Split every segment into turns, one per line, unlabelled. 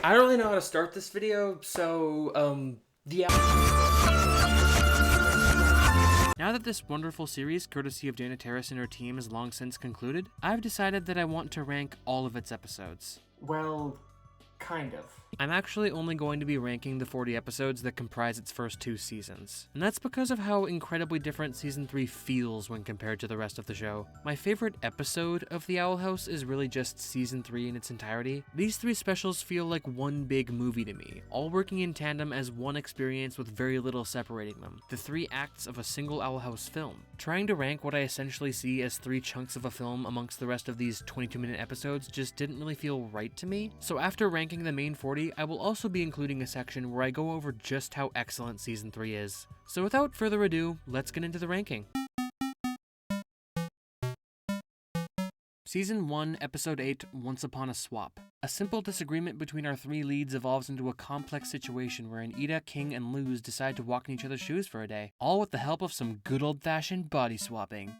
I don't really know how to start this video, so, the... Now that this wonderful series, courtesy of Dana Terrace and her team, has long since concluded, I've decided that I want to rank all of its episodes. Well, kind of. I'm actually only going to be ranking the 40 episodes that comprise its first 2 seasons. And that's because of how incredibly different Season 3 feels when compared to the rest of the show. My favorite episode of The Owl House is really just Season 3 in its entirety. These 3 specials feel like one big movie to me, all working in tandem as one experience with very little separating them. The 3 acts of a single Owl House film. Trying to rank what I essentially see as 3 chunks of a film amongst the rest of these 22-minute episodes just didn't really feel right to me. So after ranking the main 40, I will also be including a section where I go over just how excellent Season 3 is. So without further ado, let's get into the ranking. Season 1, Episode 8, Once Upon a Swap. A simple disagreement between our 3 leads evolves into a complex situation wherein Ida, King, and Luz decide to walk in each other's shoes for a day, all with the help of some good old-fashioned body swapping.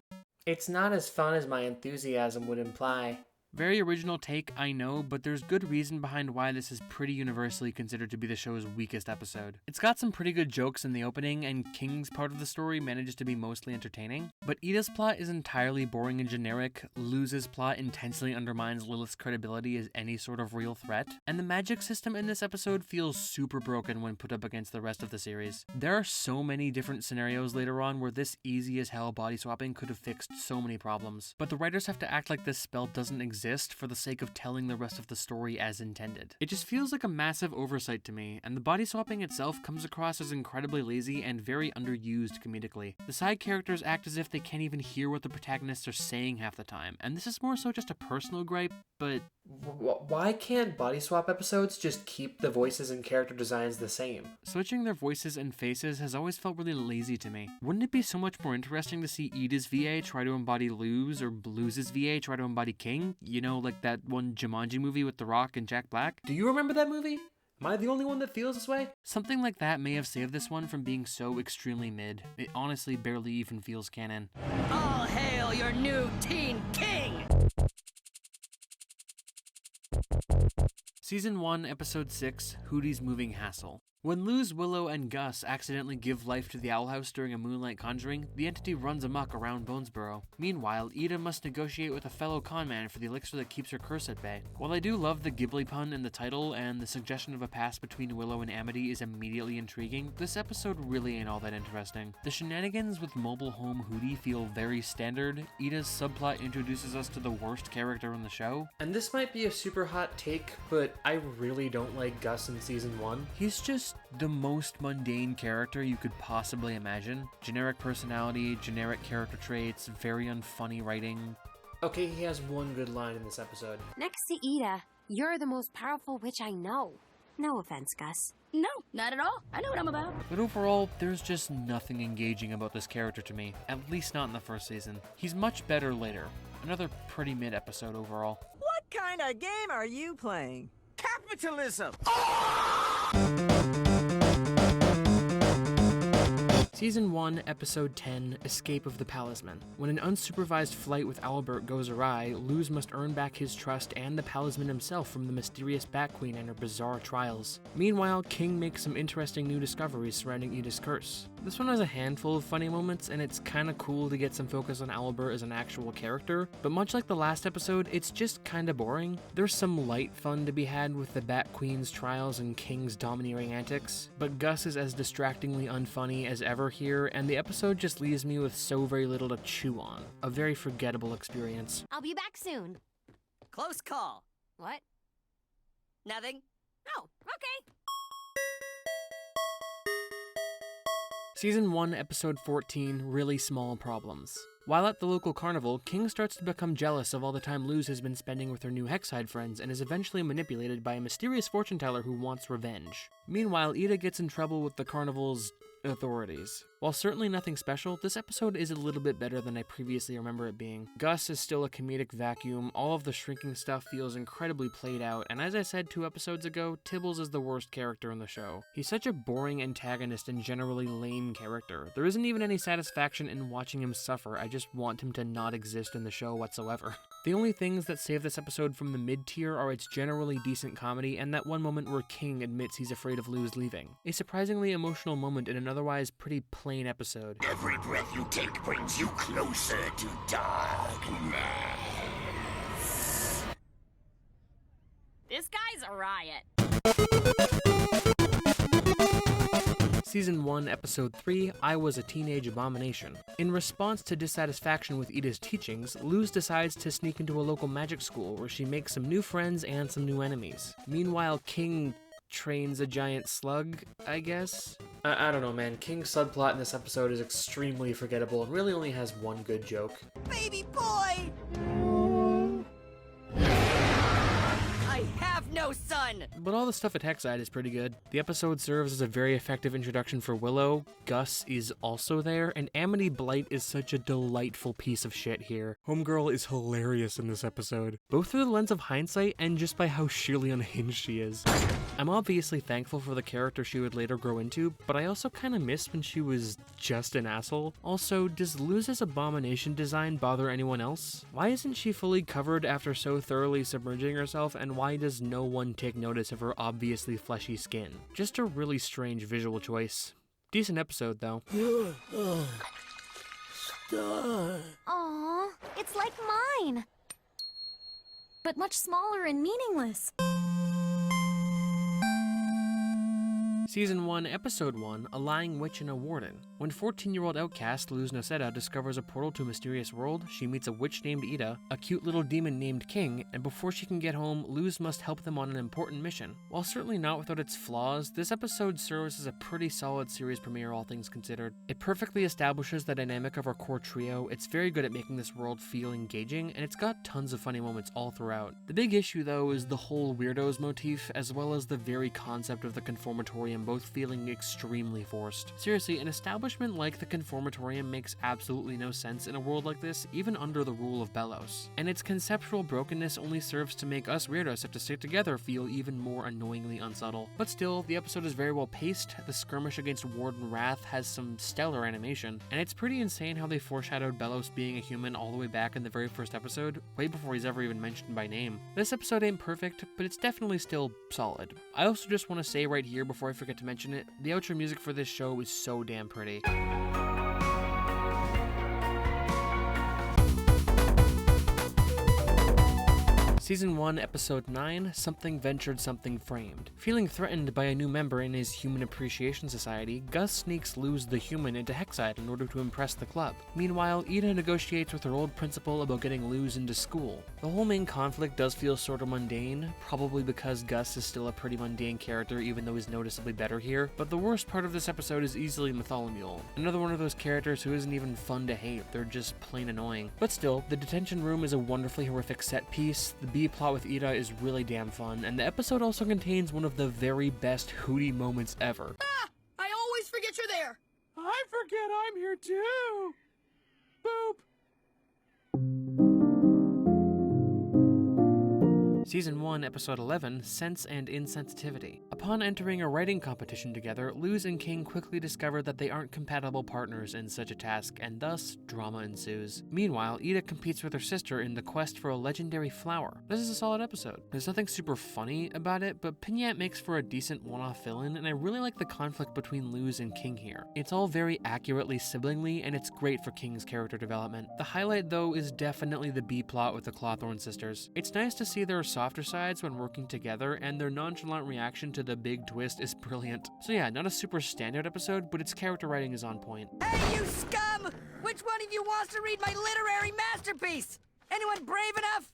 It's not as fun as my enthusiasm would imply. Very original take, I know, but there's good reason behind why this is pretty universally considered to be the show's weakest episode. It's got some pretty good jokes in the opening, and King's part of the story manages to be mostly entertaining, but Ida's plot is entirely boring and generic, Luz's plot intensely undermines Lilith's credibility as any sort of real threat, and the magic system in this episode feels super broken when put up against the rest of the series. There are so many different scenarios later on where this easy as hell body swapping could have fixed so many problems, but the writers have to act like this spell doesn't exist for the sake of telling the rest of the story as intended. It just feels like a massive oversight to me, and the body swapping itself comes across as incredibly lazy and very underused comedically. The side characters act as if they can't even hear what the protagonists are saying half the time, and this is more so just a personal gripe, but why can't body swap episodes just keep the voices and character designs the same? Switching their voices and faces has always felt really lazy to me. Wouldn't it be so much more interesting to see Ida's VA try to embody Luz, or Luz's VA try to embody King? You know, like that one Jumanji movie with The Rock and Jack Black? Do you remember that movie? Am I the only one that feels this way? Something like that may have saved this one from being so extremely mid. It honestly barely even feels canon.
All hail your new teen king!
Season 1, Episode 6, Hootie's Moving Hassle. When Luz, Willow, and Gus accidentally give life to the Owl House during a moonlight conjuring, the entity runs amok around Bonesborough. Meanwhile, Ida must negotiate with a fellow conman for the elixir that keeps her curse at bay. While I do love the Ghibli pun in the title, and the suggestion of a past between Willow and Amity is immediately intriguing, this episode really ain't all that interesting. The shenanigans with mobile home Hootie feel very standard, Ida's subplot introduces us to the worst character in the show, and this might be a super hot take, but I really don't like Gus in Season 1. He's just the most mundane character you could possibly imagine. Generic personality, generic character traits, very unfunny writing. Okay, he has one good line in this episode.
Next to Ida, you're the most powerful witch I know. No offense, Gus.
No, not at all. I know what I'm about.
But overall, there's just nothing engaging about this character to me, at least not in the first season. He's much better later. Another pretty mid episode overall.
What kind of game are you playing?
Capitalism!
Season 1, Episode 10, Escape of the Palisman. When an unsupervised flight with Albert goes awry, Luz must earn back his trust and the Palisman himself from the mysterious Bat Queen and her bizarre trials. Meanwhile, King makes some interesting new discoveries surrounding Ida's curse. This one has a handful of funny moments, and it's kinda cool to get some focus on Albert as an actual character, but much like the last episode, it's just kinda boring. There's some light fun to be had with the Bat Queen's trials and King's domineering antics, but Gus is as distractingly unfunny as ever here, and the episode just leaves me with so very little to chew on. A very forgettable experience.
I'll be back soon.
Close call.
What?
Nothing?
Oh, okay.
Season 1, Episode 14, Really Small Problems. While at the local carnival, King starts to become jealous of all the time Luz has been spending with her new Hexside friends and is eventually manipulated by a mysterious fortune teller who wants revenge. Meanwhile, Ida gets in trouble with the carnival's authorities. While certainly nothing special, this episode is a little bit better than I previously remember it being. Gus is still a comedic vacuum, all of the shrinking stuff feels incredibly played out, and as I said 2 episodes ago, Tibbles is the worst character in the show. He's such a boring antagonist and generally lame character. There isn't even any satisfaction in watching him suffer, I just want him to not exist in the show whatsoever. The only things that save this episode from the mid-tier are its generally decent comedy and that one moment where King admits he's afraid of Luz leaving. A surprisingly emotional moment in an otherwise pretty plain episode.
Every breath you take brings you closer to darkness.
This guy's a riot.
Season 1, Episode 3, I Was a Teenage Abomination. In response to dissatisfaction with Ida's teachings, Luz decides to sneak into a local magic school where she makes some new friends and some new enemies. Meanwhile, King trains a giant slug, I guess? I don't know, man. King's subplot in this episode is extremely forgettable and really only has one good joke.
Baby boy!
I have no son!
But all the stuff at Hexside is pretty good. The episode serves as a very effective introduction for Willow, Gus is also there, and Amity Blight is such a delightful piece of shit here. Homegirl is hilarious in this episode, both through the lens of hindsight and just by how sheerly unhinged she is. I'm obviously thankful for the character she would later grow into, but I also kinda miss when she was just an asshole. Also, does Luz's abomination design bother anyone else? Why isn't she fully covered after so thoroughly submerging herself, and why does no one take notice of her obviously fleshy skin? Just a really strange visual choice. Decent episode, though.
Aww, it's like mine, but much smaller and meaningless.
Season 1, Episode 1, A Lying Witch and a Warden. When 14-year-old outcast Luz Noceda discovers a portal to a mysterious world, she meets a witch named Ida, a cute little demon named King, and before she can get home, Luz must help them on an important mission. While certainly not without its flaws, this episode serves as a pretty solid series premiere, all things considered. It perfectly establishes the dynamic of our core trio, it's very good at making this world feel engaging, and it's got tons of funny moments all throughout. The big issue, though, is the whole weirdos motif, as well as the very concept of the Conformatorium both feeling extremely forced. Seriously, an establishment like the Conformatorium makes absolutely no sense in a world like this, even under the rule of Belos. And its conceptual brokenness only serves to make us weirdos have to stick together feel even more annoyingly unsubtle. But still, the episode is very well paced, the skirmish against Warden Wrath has some stellar animation, and it's pretty insane how they foreshadowed Belos being a human all the way back in the very first episode, way before he's ever even mentioned by name. This episode ain't perfect, but it's definitely still solid. I also just want to say right here before I forget to mention it, the outro music for this show is so damn pretty. Season 1, Episode 9, Something Ventured, Something Framed. Feeling threatened by a new member in his Human Appreciation Society, Gus sneaks Luz the Human into Hexside in order to impress the club. Meanwhile, Ida negotiates with her old principal about getting Luz into school. The whole main conflict does feel sort of mundane, probably because Gus is still a pretty mundane character even though he's noticeably better here, but the worst part of this episode is easily Mytholomule. Another one of those characters who isn't even fun to hate, they're just plain annoying. But still, the detention room is a wonderfully horrific set piece, the B-plot with Ida is really damn fun, and the episode also contains one of the very best Hootie moments ever.
Ah! I always forget you're there!
I forget I'm here too! Boop! Season 1, Episode 11, Sense and Insensitivity. Upon entering a writing competition together, Luz and King quickly discover that they aren't compatible partners in such a task, and thus, drama ensues. Meanwhile, Ida competes with her sister in the quest for a legendary flower. This is a solid episode. There's nothing super funny about it, but Pignat makes for a decent one-off villain, and I really like the conflict between Luz and King here. It's all very accurately siblingly, and it's great for King's character development. The highlight, though, is definitely the B-plot with the Clawthorne sisters. It's nice to see their softer sides when working together, and their nonchalant reaction to the big twist is brilliant. So yeah, not a super standout episode, but its character writing is on point.
Hey, you scum! Which one of you wants to read my literary masterpiece? Anyone brave enough?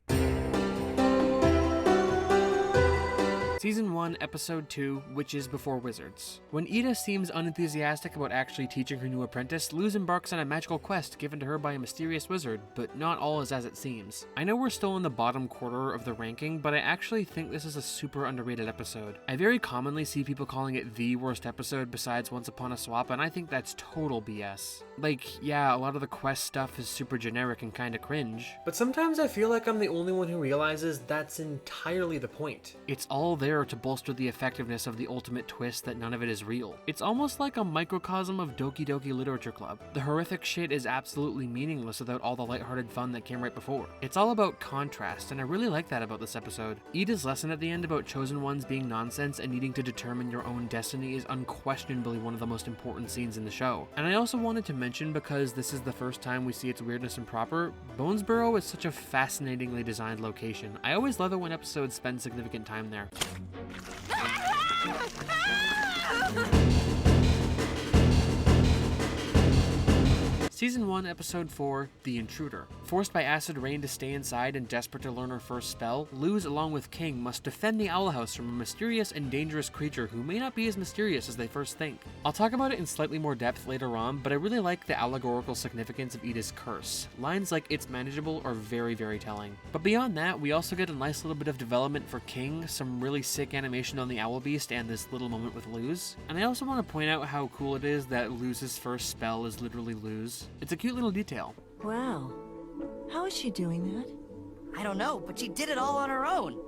Season 1, Episode 2, Witches Before Wizards. When Ida seems unenthusiastic about actually teaching her new apprentice, Luz embarks on a magical quest given to her by a mysterious wizard, but not all is as it seems. I know we're still in the bottom quarter of the ranking, but I actually think this is a super underrated episode. I very commonly see people calling it the worst episode besides Once Upon a Swap, and I think that's total BS. Like, yeah, a lot of the quest stuff is super generic and kinda cringe, but sometimes I feel like I'm the only one who realizes that's entirely the point. It's all there there to bolster the effectiveness of the ultimate twist that none of it is real. It's almost like a microcosm of Doki Doki Literature Club. The horrific shit is absolutely meaningless without all the lighthearted fun that came right before. It's all about contrast, and I really like that about this episode. Ida's lesson at the end about chosen ones being nonsense and needing to determine your own destiny is unquestionably one of the most important scenes in the show. And I also wanted to mention, because this is the first time we see its weirdness and proper, Bonesboro is such a fascinatingly designed location. I always love it when episodes spend significant time there. Season 1, Episode 4, The Intruder. Forced by acid rain to stay inside and desperate to learn her first spell, Luz, along with King, must defend the Owl House from a mysterious and dangerous creature who may not be as mysterious as they first think. I'll talk about it in slightly more depth later on, but I really like the allegorical significance of Ida's curse. Lines like "it's manageable" are very, very telling. But beyond that, we also get a nice little bit of development for King, some really sick animation on the Owl Beast, and this little moment with Luz. And I also want to point out how cool it is that Luz's first spell is literally Luz. It's a cute little detail.
Wow. How is she doing that?
I don't know, but she did it all on her own.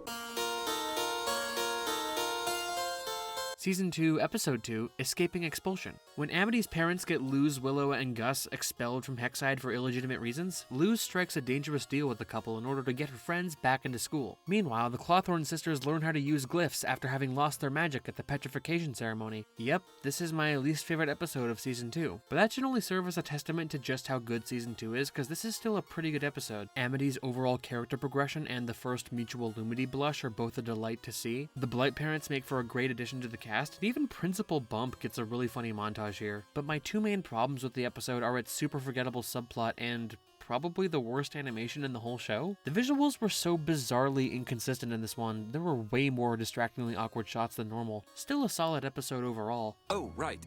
Season 2, Episode 2, Escaping Expulsion. When Amity's parents get Luz, Willow, and Gus expelled from Hexside for illegitimate reasons, Luz strikes a dangerous deal with the couple in order to get her friends back into school. Meanwhile, the Clawthorn sisters learn how to use glyphs after having lost their magic at the petrification ceremony. Yep, this is my least favorite episode of Season 2. But that should only serve as a testament to just how good Season 2 is, because this is still a pretty good episode. Amity's overall character progression and the first mutual Lumity blush are both a delight to see. The Blight parents make for a great addition to the cast, and even Principal Bump gets a really funny montage here. But my two main problems with the episode are its super forgettable subplot and probably the worst animation in the whole show. The visuals were so bizarrely inconsistent in this one. There were way more distractingly awkward shots than normal. Still a solid episode overall.
Oh, right.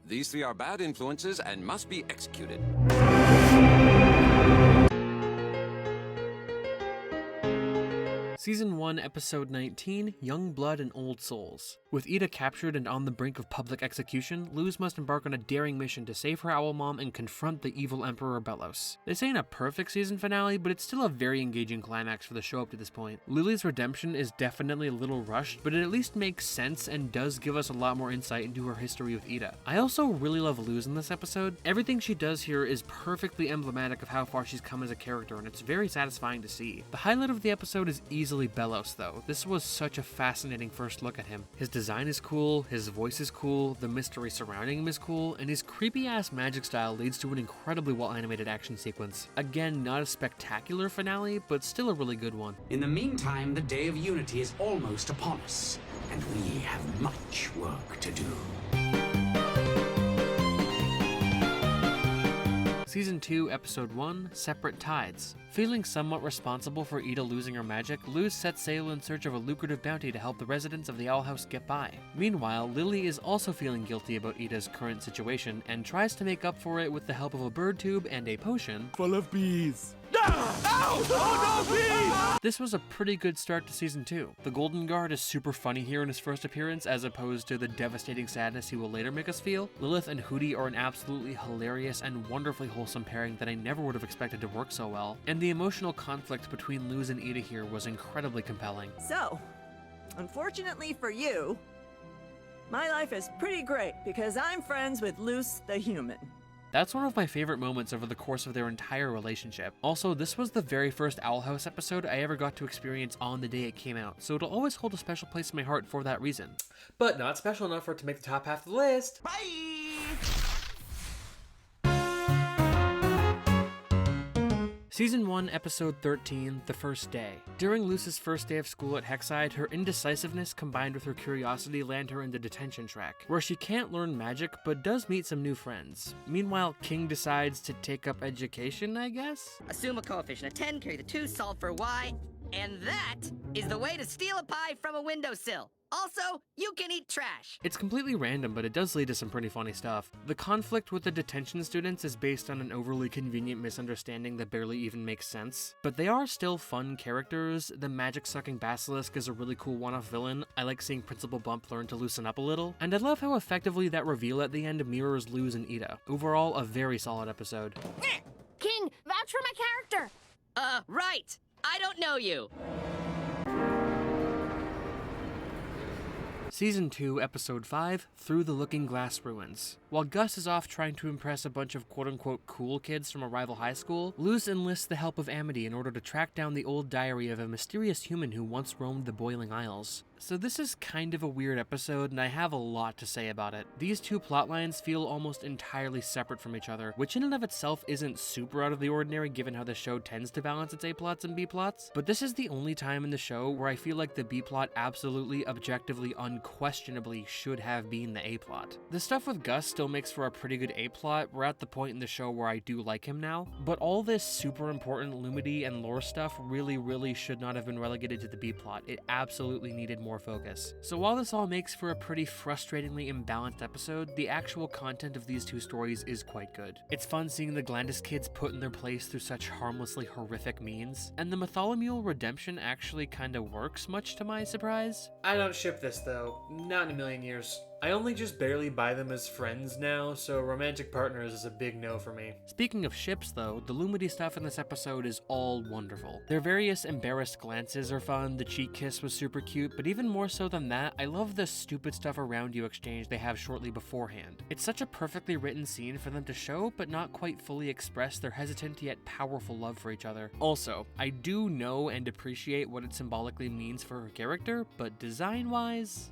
These three are bad influences and must be executed.
Season 1, Episode 19, Young Blood and Old Souls. With Ida captured and on the brink of public execution, Luz must embark on a daring mission to save her owl mom and confront the evil Emperor Belos. This ain't a perfect season finale, but it's still a very engaging climax for the show up to this point. Lily's redemption is definitely a little rushed, but it at least makes sense and does give us a lot more insight into her history with Ida. I also really love Luz in this episode. Everything she does here is perfectly emblematic of how far she's come as a character, and it's very satisfying to see. The highlight of the episode is easily Belos, though. This was such a fascinating first look at him. His design is cool, his voice is cool, the mystery surrounding him is cool, and his creepy-ass magic style leads to an incredibly well-animated action sequence. Again, not a spectacular finale, but still a really good one.
In the meantime, the Day of Unity is almost upon us, and we have much work to do.
Season 2, Episode 1, Separate Tides. Feeling somewhat responsible for Ida losing her magic, Luz sets sail in search of a lucrative bounty to help the residents of the Owl House get by. Meanwhile, Lily is also feeling guilty about Ida's current situation and tries to make up for it with the help of a bird tube and a potion
full of bees.
This was a pretty good start to Season 2. The Golden Guard is super funny here in his first appearance, as opposed to the devastating sadness he will later make us feel. Lilith and Hootie are an absolutely hilarious and wonderfully wholesome pairing that I never would have expected to work so well, and the emotional conflict between Luz and Ida here was incredibly compelling.
So, unfortunately for you, my life is pretty great because I'm friends with Luz the human.
That's one of my favorite moments over the course of their entire relationship. Also, this was the very first Owl House episode I ever got to experience on the day it came out, so it'll always hold a special place in my heart for that reason. But not special enough for it to make the top half of the list.
Bye!
Season 1, Episode 13, The First Day. During Luz's first day of school at Hexside, her indecisiveness combined with her curiosity land her in the detention track, where she can't learn magic but does meet some new friends. Meanwhile, King decides to take up education, I guess?
Assume a coefficient of 10, carry the 2, solve for y, and that is the way to steal a pie from a windowsill. Also, you can eat trash.
It's completely random, but it does lead to some pretty funny stuff. The conflict with the detention students is based on an overly convenient misunderstanding that barely even makes sense. But they are still fun characters. The magic-sucking basilisk is a really cool one-off villain. I like seeing Principal Bump learn to loosen up a little. And I love how effectively that reveal at the end mirrors Luz and Ida. Overall, a very solid episode.
King, vouch for my character!
Right. I don't know you.
Season 2, Episode 5, Through the Looking Glass Ruins. While Gus is off trying to impress a bunch of quote-unquote cool kids from a rival high school, Luz enlists the help of Amity in order to track down the old diary of a mysterious human who once roamed the Boiling Isles. So this is kind of a weird episode, and I have a lot to say about it. These two plotlines feel almost entirely separate from each other, which in and of itself isn't super out of the ordinary given how the show tends to balance its A-plots and B-plots, but this is the only time in the show where I feel like the B-plot absolutely, objectively, unquestionably should have been the A-plot. The stuff with Gus still makes for a pretty good A-plot. We're at the point in the show where I do like him now, but all this super important Lumity and lore stuff really should not have been relegated to the B-plot. It absolutely needed more focus. So while this all makes for a pretty frustratingly imbalanced episode, the actual content of these two stories is quite good. It's fun seeing the Glandis kids put in their place through such harmlessly horrific means, and the Mytholomule redemption actually kinda works, much to my surprise.
I don't ship this though, not in a million years. I only just barely buy them as friends now, so romantic partners is a big no for me.
Speaking of ships though, the Lumity stuff in this episode is all wonderful. Their various embarrassed glances are fun, the cheek kiss was super cute, but even more so than that, I love the stupid stuff around you exchange they have shortly beforehand. It's such a perfectly written scene for them to show, but not quite fully express their hesitant yet powerful love for each other. Also, I do know and appreciate what it symbolically means for her character, but design-wise...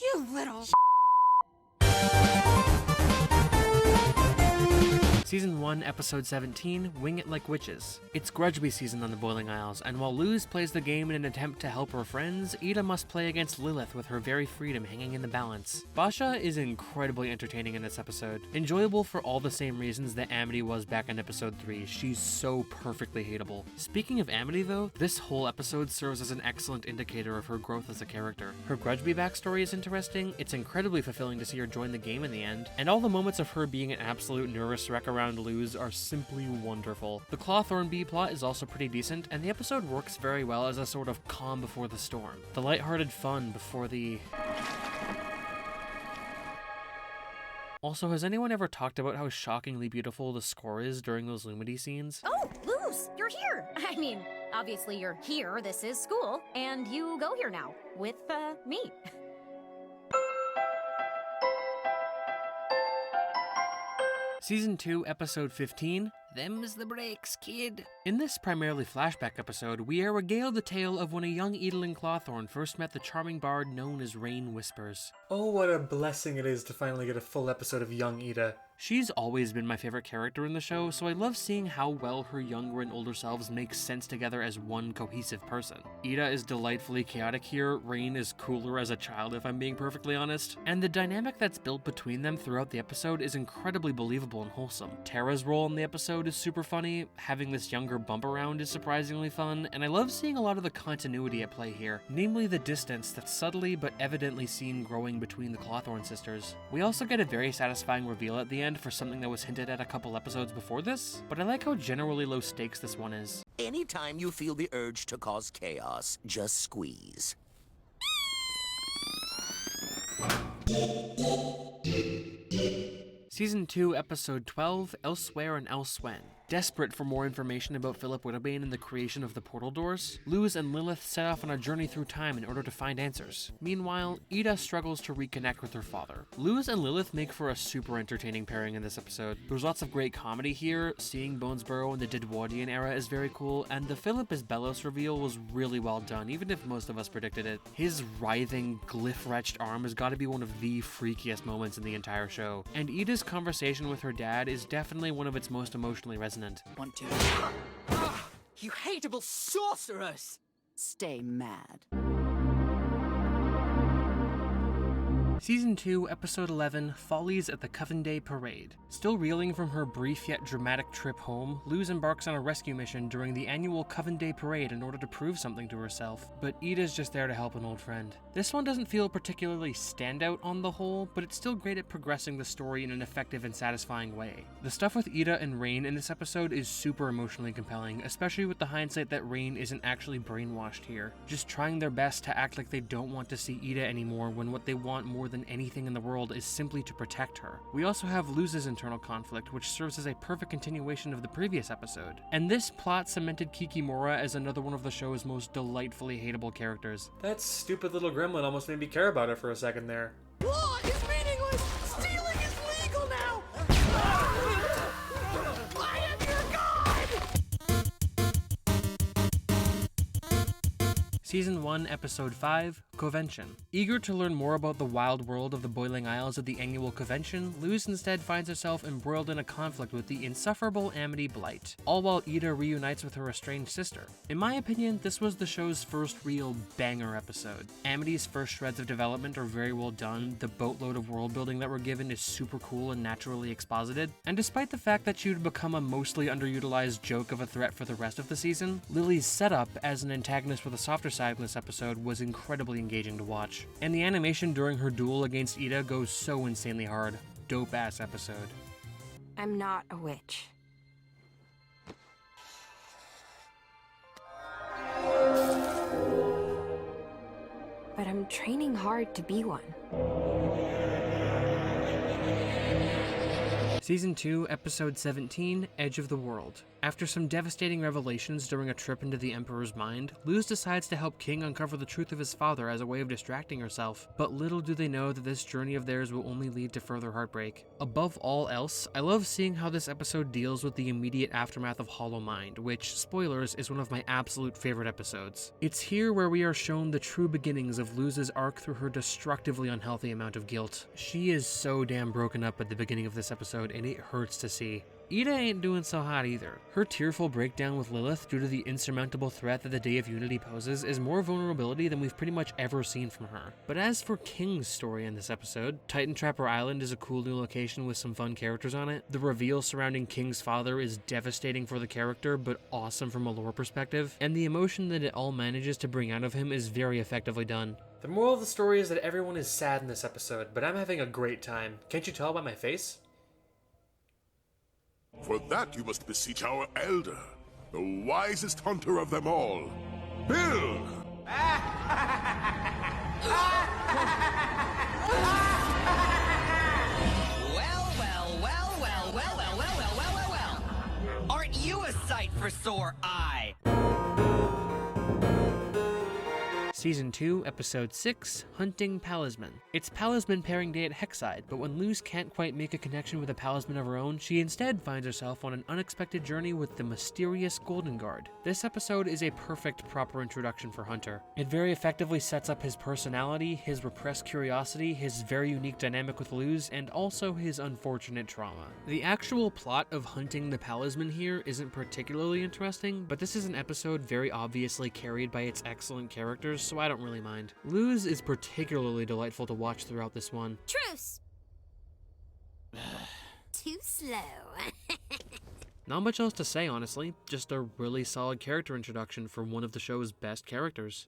You little
Season 1, Episode 17, Wing It Like Witches. It's Grudgby season on the Boiling Isles, and while Luz plays the game in an attempt to help her friends, Ida must play against Lilith with her very freedom hanging in the balance. Basha is incredibly entertaining in this episode. Enjoyable for all the same reasons that Amity was back in Episode 3, she's so perfectly hateable. Speaking of Amity though, this whole episode serves as an excellent indicator of her growth as a character. Her Grudgby backstory is interesting, it's incredibly fulfilling to see her join the game in the end, and all the moments of her being an absolute nervous wreck around Luz are simply wonderful. The Clawthorn B plot is also pretty decent, and the episode works very well as a sort of calm before the storm. The lighthearted fun before the... Also, has anyone ever talked about how shockingly beautiful the score is during those Lumity scenes?
Oh, Luz, you're here. I mean, obviously you're here, this is school, and you go here now, with, me.
Season 2, Episode 15, Them's the Breaks, Kid. In this primarily flashback episode, we are regaled the tale of when a young Edelin Clawthorn first met the charming bard known as Rain Whispers.
Oh, what a blessing it is to finally get a full episode of young Ida.
She's always been my favorite character in the show, so I love seeing how well her younger and older selves make sense together as one cohesive person. Ida is delightfully chaotic here, Rain is cooler as a child if I'm being perfectly honest, and the dynamic that's built between them throughout the episode is incredibly believable and wholesome. Tara's role in the episode is super funny, having this younger bump around is surprisingly fun, and I love seeing a lot of the continuity at play here, namely the distance that's subtly but evidently seen growing between the Clawthorn sisters. We also get a very satisfying reveal at the end for something that was hinted at a couple episodes before this, but I like how generally low stakes this one is.
Anytime you feel the urge to cause chaos, just squeeze.
Season 2, Episode 12, Elsewhere and Elswen. Desperate for more information about Philip Widowbane and the creation of the portal doors, Luz and Lilith set off on a journey through time in order to find answers. Meanwhile, Ida struggles to reconnect with her father. Luz and Lilith make for a super entertaining pairing in this episode. There's lots of great comedy here, seeing Bonesborough in the Didwardian era is very cool, and the Philip is Belos reveal was really well done, even if most of us predicted it. His writhing, glyph-wretched arm has got to be one of the freakiest moments in the entire show, and Ida's conversation with her dad is definitely one of its most emotionally resonant.
1, 2. You hateable sorceress! Stay mad.
Season 2, Episode 11, Follies at the Coven Day Parade. Still reeling from her brief yet dramatic trip home, Luz embarks on a rescue mission during the annual Coven Day Parade in order to prove something to herself, but Ida's just there to help an old friend. This one doesn't feel particularly standout on the whole, but it's still great at progressing the story in an effective and satisfying way. The stuff with Ida and Rain in this episode is super emotionally compelling, especially with the hindsight that Rain isn't actually brainwashed here, just trying their best to act like they don't want to see Ida anymore when what they want more than than anything in the world is simply to protect her. We also have Luz's internal conflict, which serves as a perfect continuation of the previous episode. And this plot cemented Kikimora as another one of the show's most delightfully hateable characters.
That stupid little gremlin almost made me care about her for a second there.
Law is meaningless! Stealing is legal now! I am your god!
Season 1, Episode 5, Convention. Eager to learn more about the wild world of the Boiling Isles at the annual convention, Luz instead finds herself embroiled in a conflict with the insufferable Amity Blight, all while Ida reunites with her estranged sister. In my opinion, this was the show's first real banger episode. Amity's first shreds of development are very well done, the boatload of world building that we're given is super cool and naturally exposited, and despite the fact that she would become a mostly underutilized joke of a threat for the rest of the season, Lily's setup as an antagonist with a softer side in this episode was incredibly engaging to watch. And the animation during her duel against Ida goes so insanely hard. Dope ass episode.
I'm not a witch. But I'm training hard to be one.
Season 2, Episode 17, Edge of the World. After some devastating revelations during a trip into the Emperor's mind, Luz decides to help King uncover the truth of his father as a way of distracting herself, but little do they know that this journey of theirs will only lead to further heartbreak. Above all else, I love seeing how this episode deals with the immediate aftermath of Hollow Mind, which, spoilers, is one of my absolute favorite episodes. It's here where we are shown the true beginnings of Luz's arc through her destructively unhealthy amount of guilt. She is so damn broken up at the beginning of this episode, and it hurts to see. Ida ain't doing so hot either. Her tearful breakdown with Lilith due to the insurmountable threat that the Day of Unity poses is more vulnerability than we've pretty much ever seen from her. But as for King's story in this episode, Titan Trapper Island is a cool new location with some fun characters on it. The reveal surrounding King's father is devastating for the character, but awesome from a lore perspective, and the emotion that it all manages to bring out of him is very effectively done.
The moral of the story is that everyone is sad in this episode, but I'm having a great time. Can't you tell by my face?
For that you must beseech our elder, the wisest hunter of them all, Bill!
Well. Aren't you a sight for sore eye?
Season 2, Episode 6, Hunting Palisman. It's Palisman pairing day at Hexside, but when Luz can't quite make a connection with a Palisman of her own, she instead finds herself on an unexpected journey with the mysterious Golden Guard. This episode is a perfect, proper introduction for Hunter. It very effectively sets up his personality, his repressed curiosity, his very unique dynamic with Luz, and also his unfortunate trauma. The actual plot of hunting the Palisman here isn't particularly interesting, but this is an episode very obviously carried by its excellent characters, so I don't really mind. Luz is particularly delightful to watch throughout this one.
Truce! Too slow.
Not much else to say, honestly. Just a really solid character introduction for one of the show's best characters.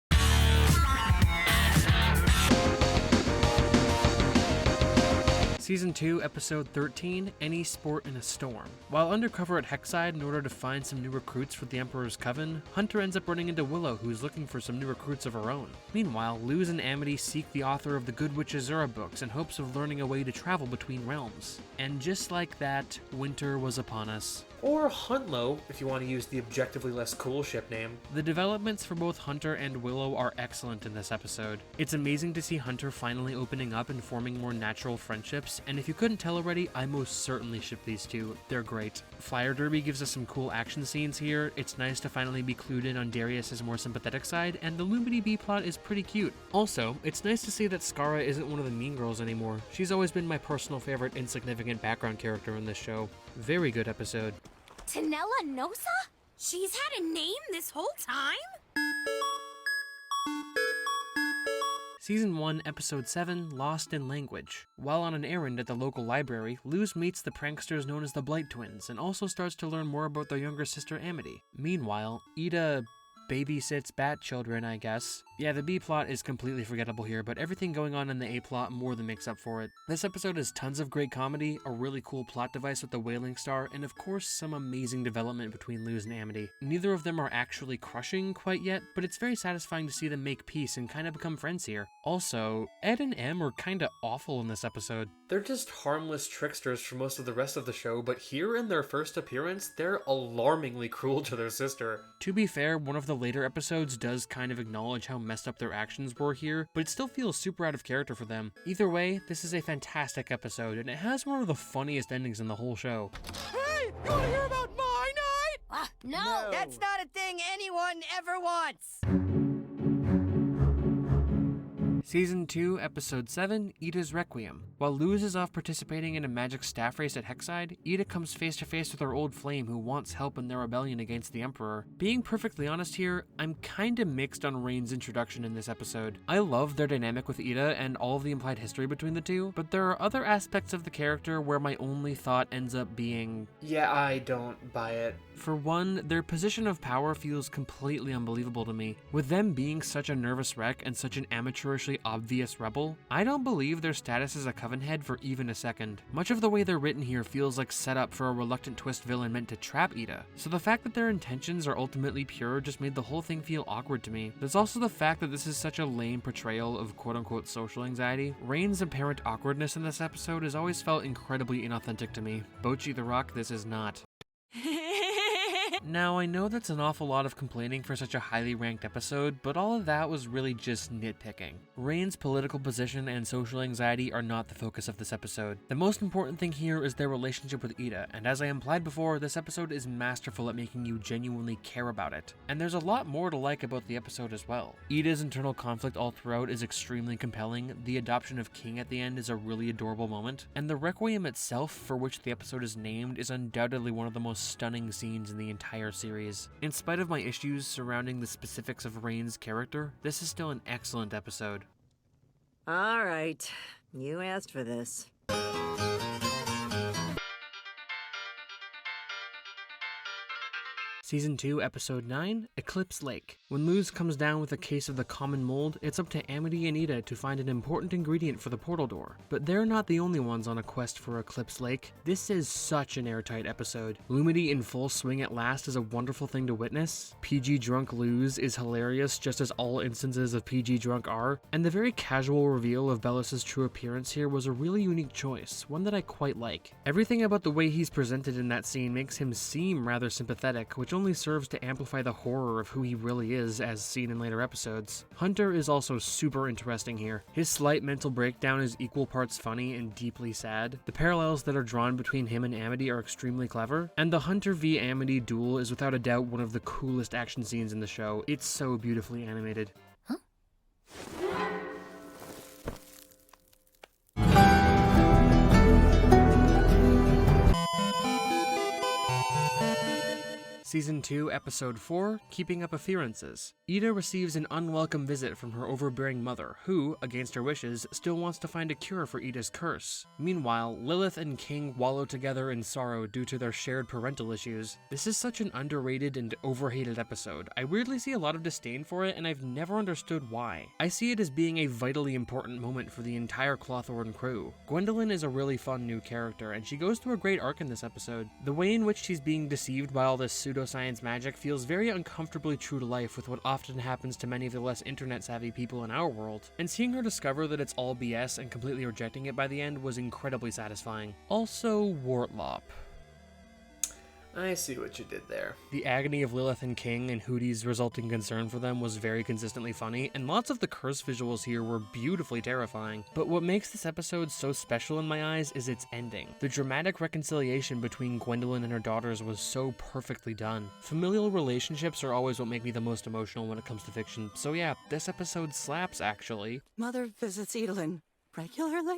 Season 2, Episode 13, Any Sport in a Storm. While undercover at Hexside in order to find some new recruits for the Emperor's Coven, Hunter ends up running into Willow, who's looking for some new recruits of her own. Meanwhile, Luz and Amity seek the author of the Good Witch Azura books in hopes of learning a way to travel between realms. And just like that, winter was upon us.
Or Huntlow, if you want to use the objectively less cool ship name.
The developments for both Hunter and Willow are excellent in this episode. It's amazing to see Hunter finally opening up and forming more natural friendships, and if you couldn't tell already, I most certainly ship these two. They're great. Flyer Derby gives us some cool action scenes here, it's nice to finally be clued in on Darius' more sympathetic side, and the Lumity B-plot is pretty cute. Also, it's nice to see that Skara isn't one of the mean girls anymore. She's always been my personal favorite insignificant background character in this show. Very good episode.
Tanella Nosa? She's had a name this whole time?
Season 1, Episode 7, Lost in Language. While on an errand at the local library, Luz meets the pranksters known as the Blight Twins, and also starts to learn more about their younger sister Amity. Meanwhile, Ida babysits bat children, I guess. Yeah, the B plot is completely forgettable here, but everything going on in the A plot more than makes up for it. This episode has tons of great comedy, a really cool plot device with the Wailing Star, and of course some amazing development between Luz and Amity. Neither of them are actually crushing quite yet, but it's very satisfying to see them make peace and kind of become friends here. Also, Ed and Em are kinda awful in this episode.
They're just harmless tricksters for most of the rest of the show, but here in their first appearance, they're alarmingly cruel to their sister.
To be fair, one of the later episodes does kind of acknowledge how messed up their actions were here, but it still feels super out of character for them. Either way, this is a fantastic episode, and it has one of the funniest endings in the whole show.
Hey, you wanna hear about my night?
No!
That's not a thing anyone ever wants!
Season 2, Episode 7, Ida's Requiem. While Luz is off participating in a magic staff race at Hexside, Ida comes face to face with her old flame who wants help in their rebellion against the Emperor. Being perfectly honest here, I'm kinda mixed on Rain's introduction in this episode. I love their dynamic with Ida and all of the implied history between the two, but there are other aspects of the character where my only thought ends up being...
Yeah, I don't buy it.
For one, their position of power feels completely unbelievable to me. With them being such a nervous wreck and such an amateurishly obvious rebel, I don't believe their status as a Coven head for even a second. Much of the way they're written here feels like setup for a reluctant twist villain meant to trap Ida, so the fact that their intentions are ultimately pure just made the whole thing feel awkward to me. There's also the fact that this is such a lame portrayal of quote-unquote social anxiety. Rain's apparent awkwardness in this episode has always felt incredibly inauthentic to me. Bocchi the Rock, this is not. Now, I know that's an awful lot of complaining for such a highly ranked episode, but all of that was really just nitpicking. Rain's political position and social anxiety are not the focus of this episode. The most important thing here is their relationship with Ida, and as I implied before, this episode is masterful at making you genuinely care about it. And there's a lot more to like about the episode as well. Ida's internal conflict all throughout is extremely compelling, the adoption of King at the end is a really adorable moment, and the Requiem itself, for which the episode is named, is undoubtedly one of the most stunning scenes in the entire series. In spite of my issues surrounding the specifics of Rain's character, this is still an excellent episode.
All right, you asked for this.
Season 2, Episode 9, Eclipse Lake. When Luz comes down with a case of the common mold, it's up to Amity and Ida to find an important ingredient for the portal door. But they're not the only ones on a quest for Eclipse Lake. This is such an airtight episode. Lumity in full swing at last is a wonderful thing to witness. PG drunk Luz is hilarious, just as all instances of PG drunk are. And the very casual reveal of Bellus's true appearance here was a really unique choice, one that I quite like. Everything about the way he's presented in that scene makes him seem rather sympathetic, which only serves to amplify the horror of who he really is as seen in later episodes. Hunter is also super interesting here. His slight mental breakdown is equal parts funny and deeply sad. The parallels that are drawn between him and Amity are extremely clever, and the Hunter v Amity duel is without a doubt one of the coolest action scenes in the show. It's so beautifully animated. Season 2, Episode 4, Keeping Up Appearances. Ida receives an unwelcome visit from her overbearing mother, who, against her wishes, still wants to find a cure for Ida's curse. Meanwhile, Lilith and King wallow together in sorrow due to their shared parental issues. This is such an underrated and overhated episode. I weirdly see a lot of disdain for it, and I've never understood why. I see it as being a vitally important moment for the entire Clothorn crew. Gwendolyn is a really fun new character, and she goes through a great arc in this episode. The way in which she's being deceived by all this pseudoscience magic feels very uncomfortably true to life with what often happens to many of the less internet-savvy people in our world, and seeing her discover that it's all BS and completely rejecting it by the end was incredibly satisfying. Also, Wartlop.
I see what you did there.
The agony of Lilith and King and Hootie's resulting concern for them was very consistently funny, and lots of the curse visuals here were beautifully terrifying. But what makes this episode so special in my eyes is its ending. The dramatic reconciliation between Gwendolyn and her daughters was so perfectly done. Familial relationships are always what make me the most emotional when it comes to fiction, so yeah, this episode slaps actually.
Mother visits Edelin regularly?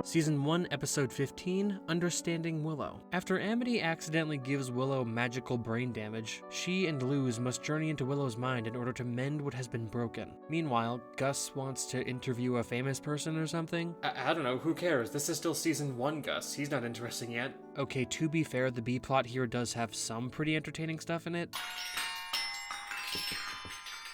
Season 1, Episode 15, Understanding Willow. After Amity accidentally gives Willow magical brain damage, she and Luz must journey into Willow's mind in order to mend what has been broken. Meanwhile, Gus wants to interview a famous person or something.
I don't know, who cares? This is still Season 1, Gus. He's not interesting yet.
Okay, to be fair, the B-plot here does have some pretty entertaining stuff in it.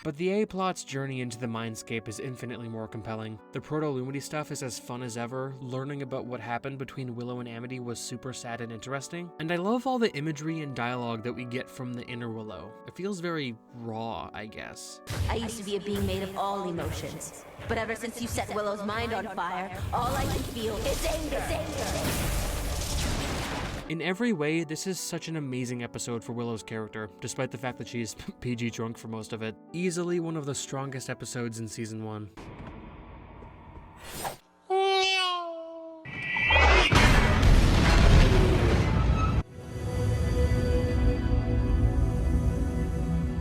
But the A-plot's journey into the mindscape is infinitely more compelling. The Proto-Lumity stuff is as fun as ever, learning about what happened between Willow and Amity was super sad and interesting, and I love all the imagery and dialogue that we get from the inner Willow. It feels very raw, I guess.
I used to be a being made of all emotions, but ever since you set Willow's mind on fire, all I can feel is anger.
In every way, this is such an amazing episode for Willow's character, despite the fact that she's PG drunk for most of it. Easily one of the strongest episodes in Season 1.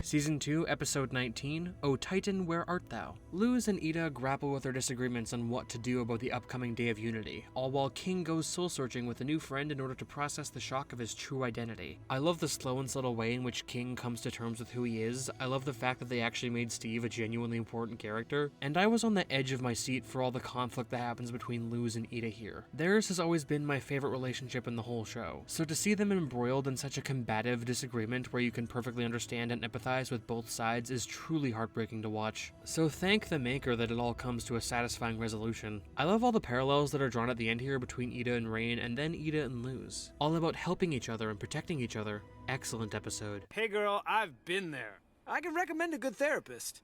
Season 2, Episode 19, O Titan, Where Art Thou? Luz and Ida grapple with their disagreements on what to do about the upcoming Day of Unity, all while King goes soul-searching with a new friend in order to process the shock of his true identity. I love the slow and subtle way in which King comes to terms with who he is. I love the fact that they actually made Steve a genuinely important character, and I was on the edge of my seat for all the conflict that happens between Luz and Ida here. Theirs has always been my favorite relationship in the whole show, so to see them embroiled in such a combative disagreement where you can perfectly understand and empathize with both sides is truly heartbreaking to watch. So thank the maker that it all comes to a satisfying resolution. I love all the parallels that are drawn at the end here between Ida and Rain, and then Ida and Luz. All about helping each other and protecting each other. Excellent episode.
Hey girl, I've been there. I can recommend a good therapist.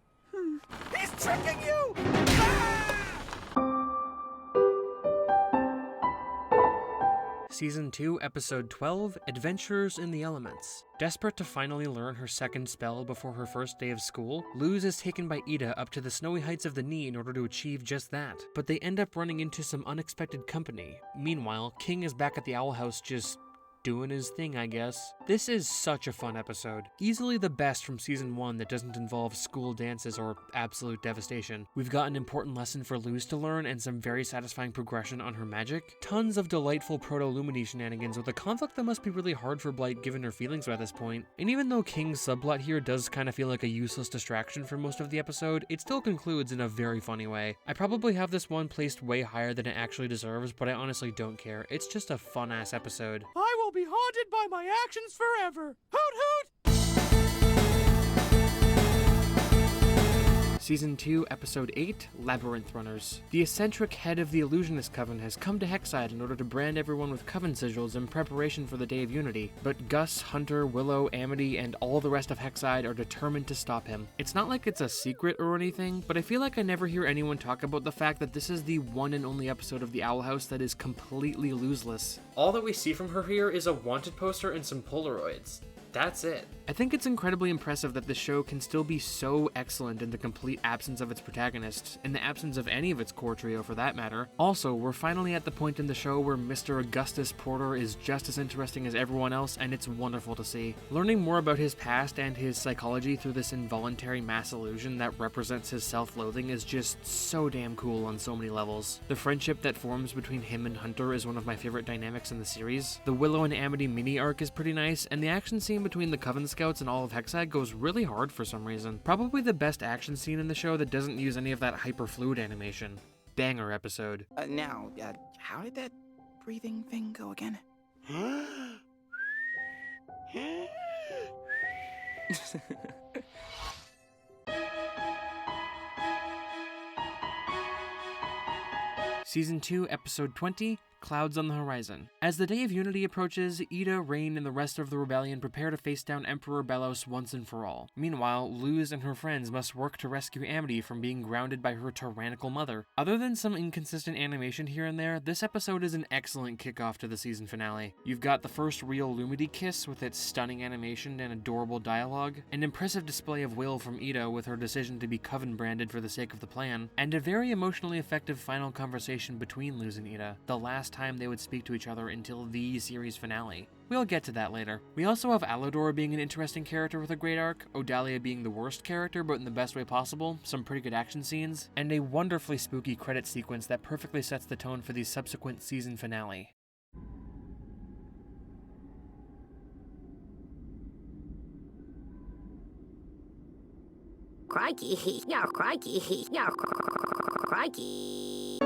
He's tricking you!
Season 2, Episode 12, Adventures in the Elements. Desperate to finally learn her second spell before her first day of school, Luz is taken by Ida up to the snowy heights of the knee in order to achieve just that, but they end up running into some unexpected company. Meanwhile, King is back at the Owl House just doing his thing, I guess. This is such a fun episode. Easily the best from Season 1 that doesn't involve school dances or absolute devastation. We've got an important lesson for Luz to learn and some very satisfying progression on her magic. Tons of delightful Proto-Lumity shenanigans with a conflict that must be really hard for Blight given her feelings by this point. And even though King's subplot here does kind of feel like a useless distraction for most of the episode, it still concludes in a very funny way. I probably have this one placed way higher than it actually deserves, but I honestly don't care. It's just a fun-ass episode.
I will be haunted by my actions forever. Hoot hoot!
Season 2, Episode 8, Labyrinth Runners. The eccentric head of the Illusionist Coven has come to Hexside in order to brand everyone with Coven sigils in preparation for the Day of Unity, but Gus, Hunter, Willow, Amity, and all the rest of Hexside are determined to stop him. It's not like it's a secret or anything, but I feel like I never hear anyone talk about the fact that this is the one and only episode of the Owl House that is completely loseless.
All that we see from her here is a wanted poster and some Polaroids. That's it.
I think it's incredibly impressive that the show can still be so excellent in the complete absence of its protagonists, in the absence of any of its core trio for that matter. Also, we're finally at the point in the show where Mr. Augustus Porter is just as interesting as everyone else, and it's wonderful to see. Learning more about his past and his psychology through this involuntary mass illusion that represents his self-loathing is just so damn cool on so many levels. The friendship that forms between him and Hunter is one of my favorite dynamics in the series. The Willow and Amity mini arc is pretty nice, and the action scene between the Coven Scouts and all of Hexside goes really hard for some reason. Probably the best action scene in the show that doesn't use any of that hyper-fluid animation. Banger episode.
Now, how did that breathing thing go again?
Season 2, Episode 20, Clouds on the Horizon. As the Day of Unity approaches, Ida, Rain, and the rest of the rebellion prepare to face down Emperor Belos once and for all. Meanwhile, Luz and her friends must work to rescue Amity from being grounded by her tyrannical mother. Other than some inconsistent animation here and there, this episode is an excellent kickoff to the season finale. You've got the first real Lumity kiss with its stunning animation and adorable dialogue, an impressive display of will from Ida with her decision to be Coven branded for the sake of the plan, and a very emotionally effective final conversation between Luz and Ida, the last last time they would speak to each other until the series finale. We'll get to that later. We also have Alador being an interesting character with a great arc, Odalia being the worst character but in the best way possible, some pretty good action scenes, and a wonderfully spooky credit sequence that perfectly sets the tone for the subsequent season finale.
Crikey, yeah, crikey, yeah, crikey.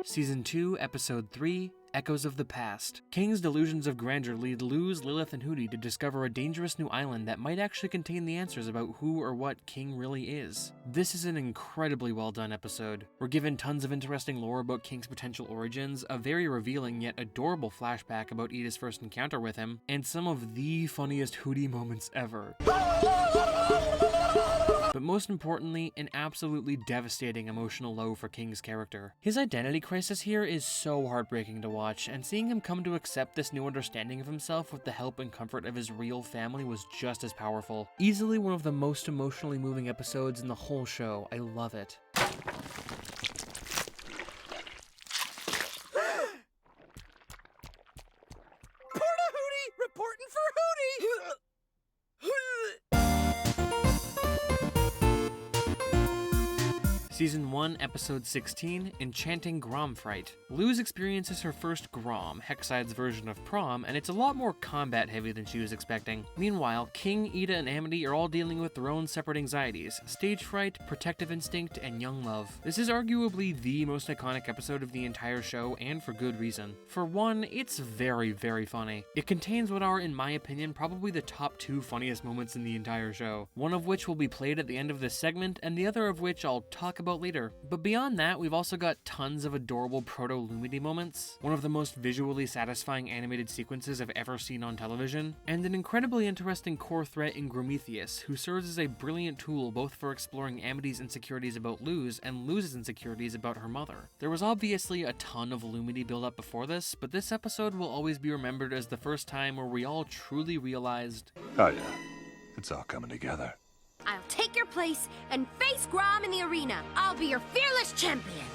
Season 2, Episode 3, Echoes of the Past. King's delusions of grandeur lead Luz, Lilith, and Hooty to discover a dangerous new island that might actually contain the answers about who or what King really is. This is an incredibly well done episode. We're given tons of interesting lore about King's potential origins, a very revealing yet adorable flashback about Ida's first encounter with him, and some of the funniest Hooty moments ever. But most importantly, an absolutely devastating emotional low for King's character. His identity crisis here is so heartbreaking to watch, and seeing him come to accept this new understanding of himself with the help and comfort of his real family was just as powerful. Easily one of the most emotionally moving episodes in the whole show. I love it.
Porta Hooty! Reporting for Hooty!
Season 1, Episode 16, Enchanting Gromfright. Luz experiences her first Grom, Hexide's version of Prom, and it's a lot more combat heavy than she was expecting. Meanwhile, King, Ida, and Amity are all dealing with their own separate anxieties: stage fright, protective instinct, and young love. This is arguably the most iconic episode of the entire show, and for good reason. For one, it's very, very funny. It contains what are, in my opinion, probably the top 2 funniest moments in the entire show, one of which will be played at the end of this segment, and the other of which I'll talk about later. But beyond that, we've also got tons of adorable proto-Lumity moments, one of the most visually satisfying animated sequences I've ever seen on television, and an incredibly interesting core threat in Grometheus, who serves as a brilliant tool both for exploring Amity's insecurities about Luz and Luz's insecurities about her mother. There was obviously a ton of Lumity build-up before this, but this episode will always be remembered as the first time where we all truly realized,
oh yeah, it's all coming together.
I'll take your place and face Grom in the arena. I'll be your fearless champion.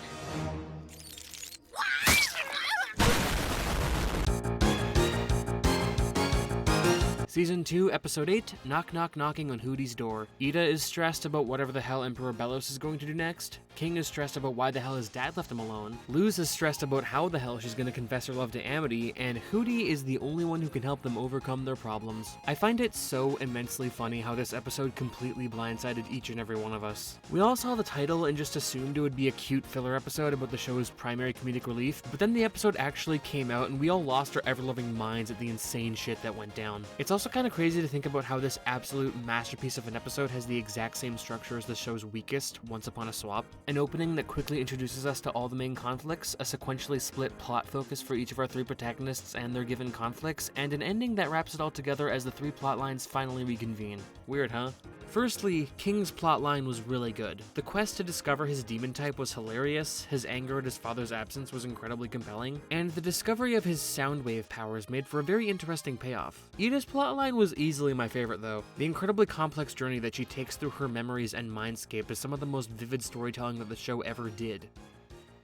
Season 2, Episode 8, Knock Knock Knocking on Hooty's Door. Ida is stressed about whatever the hell Emperor Belos is going to do next. King is stressed about why the hell his dad left him alone. Luz is stressed about how the hell she's gonna confess her love to Amity, and Hooty is the only one who can help them overcome their problems. I find it so immensely funny how this episode completely blindsided each and every one of us. We all saw the title and just assumed it would be a cute filler episode about the show's primary comedic relief, but then the episode actually came out and we all lost our ever-loving minds at the insane shit that went down. It's also kind of crazy to think about how this absolute masterpiece of an episode has the exact same structure as the show's weakest, Once Upon a Swap. An opening that quickly introduces us to all the main conflicts, a sequentially split plot focus for each of our 3 protagonists and their given conflicts, and an ending that wraps it all together as the 3 plotlines finally reconvene. Weird, huh? Firstly, King's plotline was really good. The quest to discover his demon type was hilarious, his anger at his father's absence was incredibly compelling, and the discovery of his soundwave powers made for a very interesting payoff. Ida's plotline was easily my favorite though. The incredibly complex journey that she takes through her memories and mindscape is some of the most vivid storytelling that the show ever did.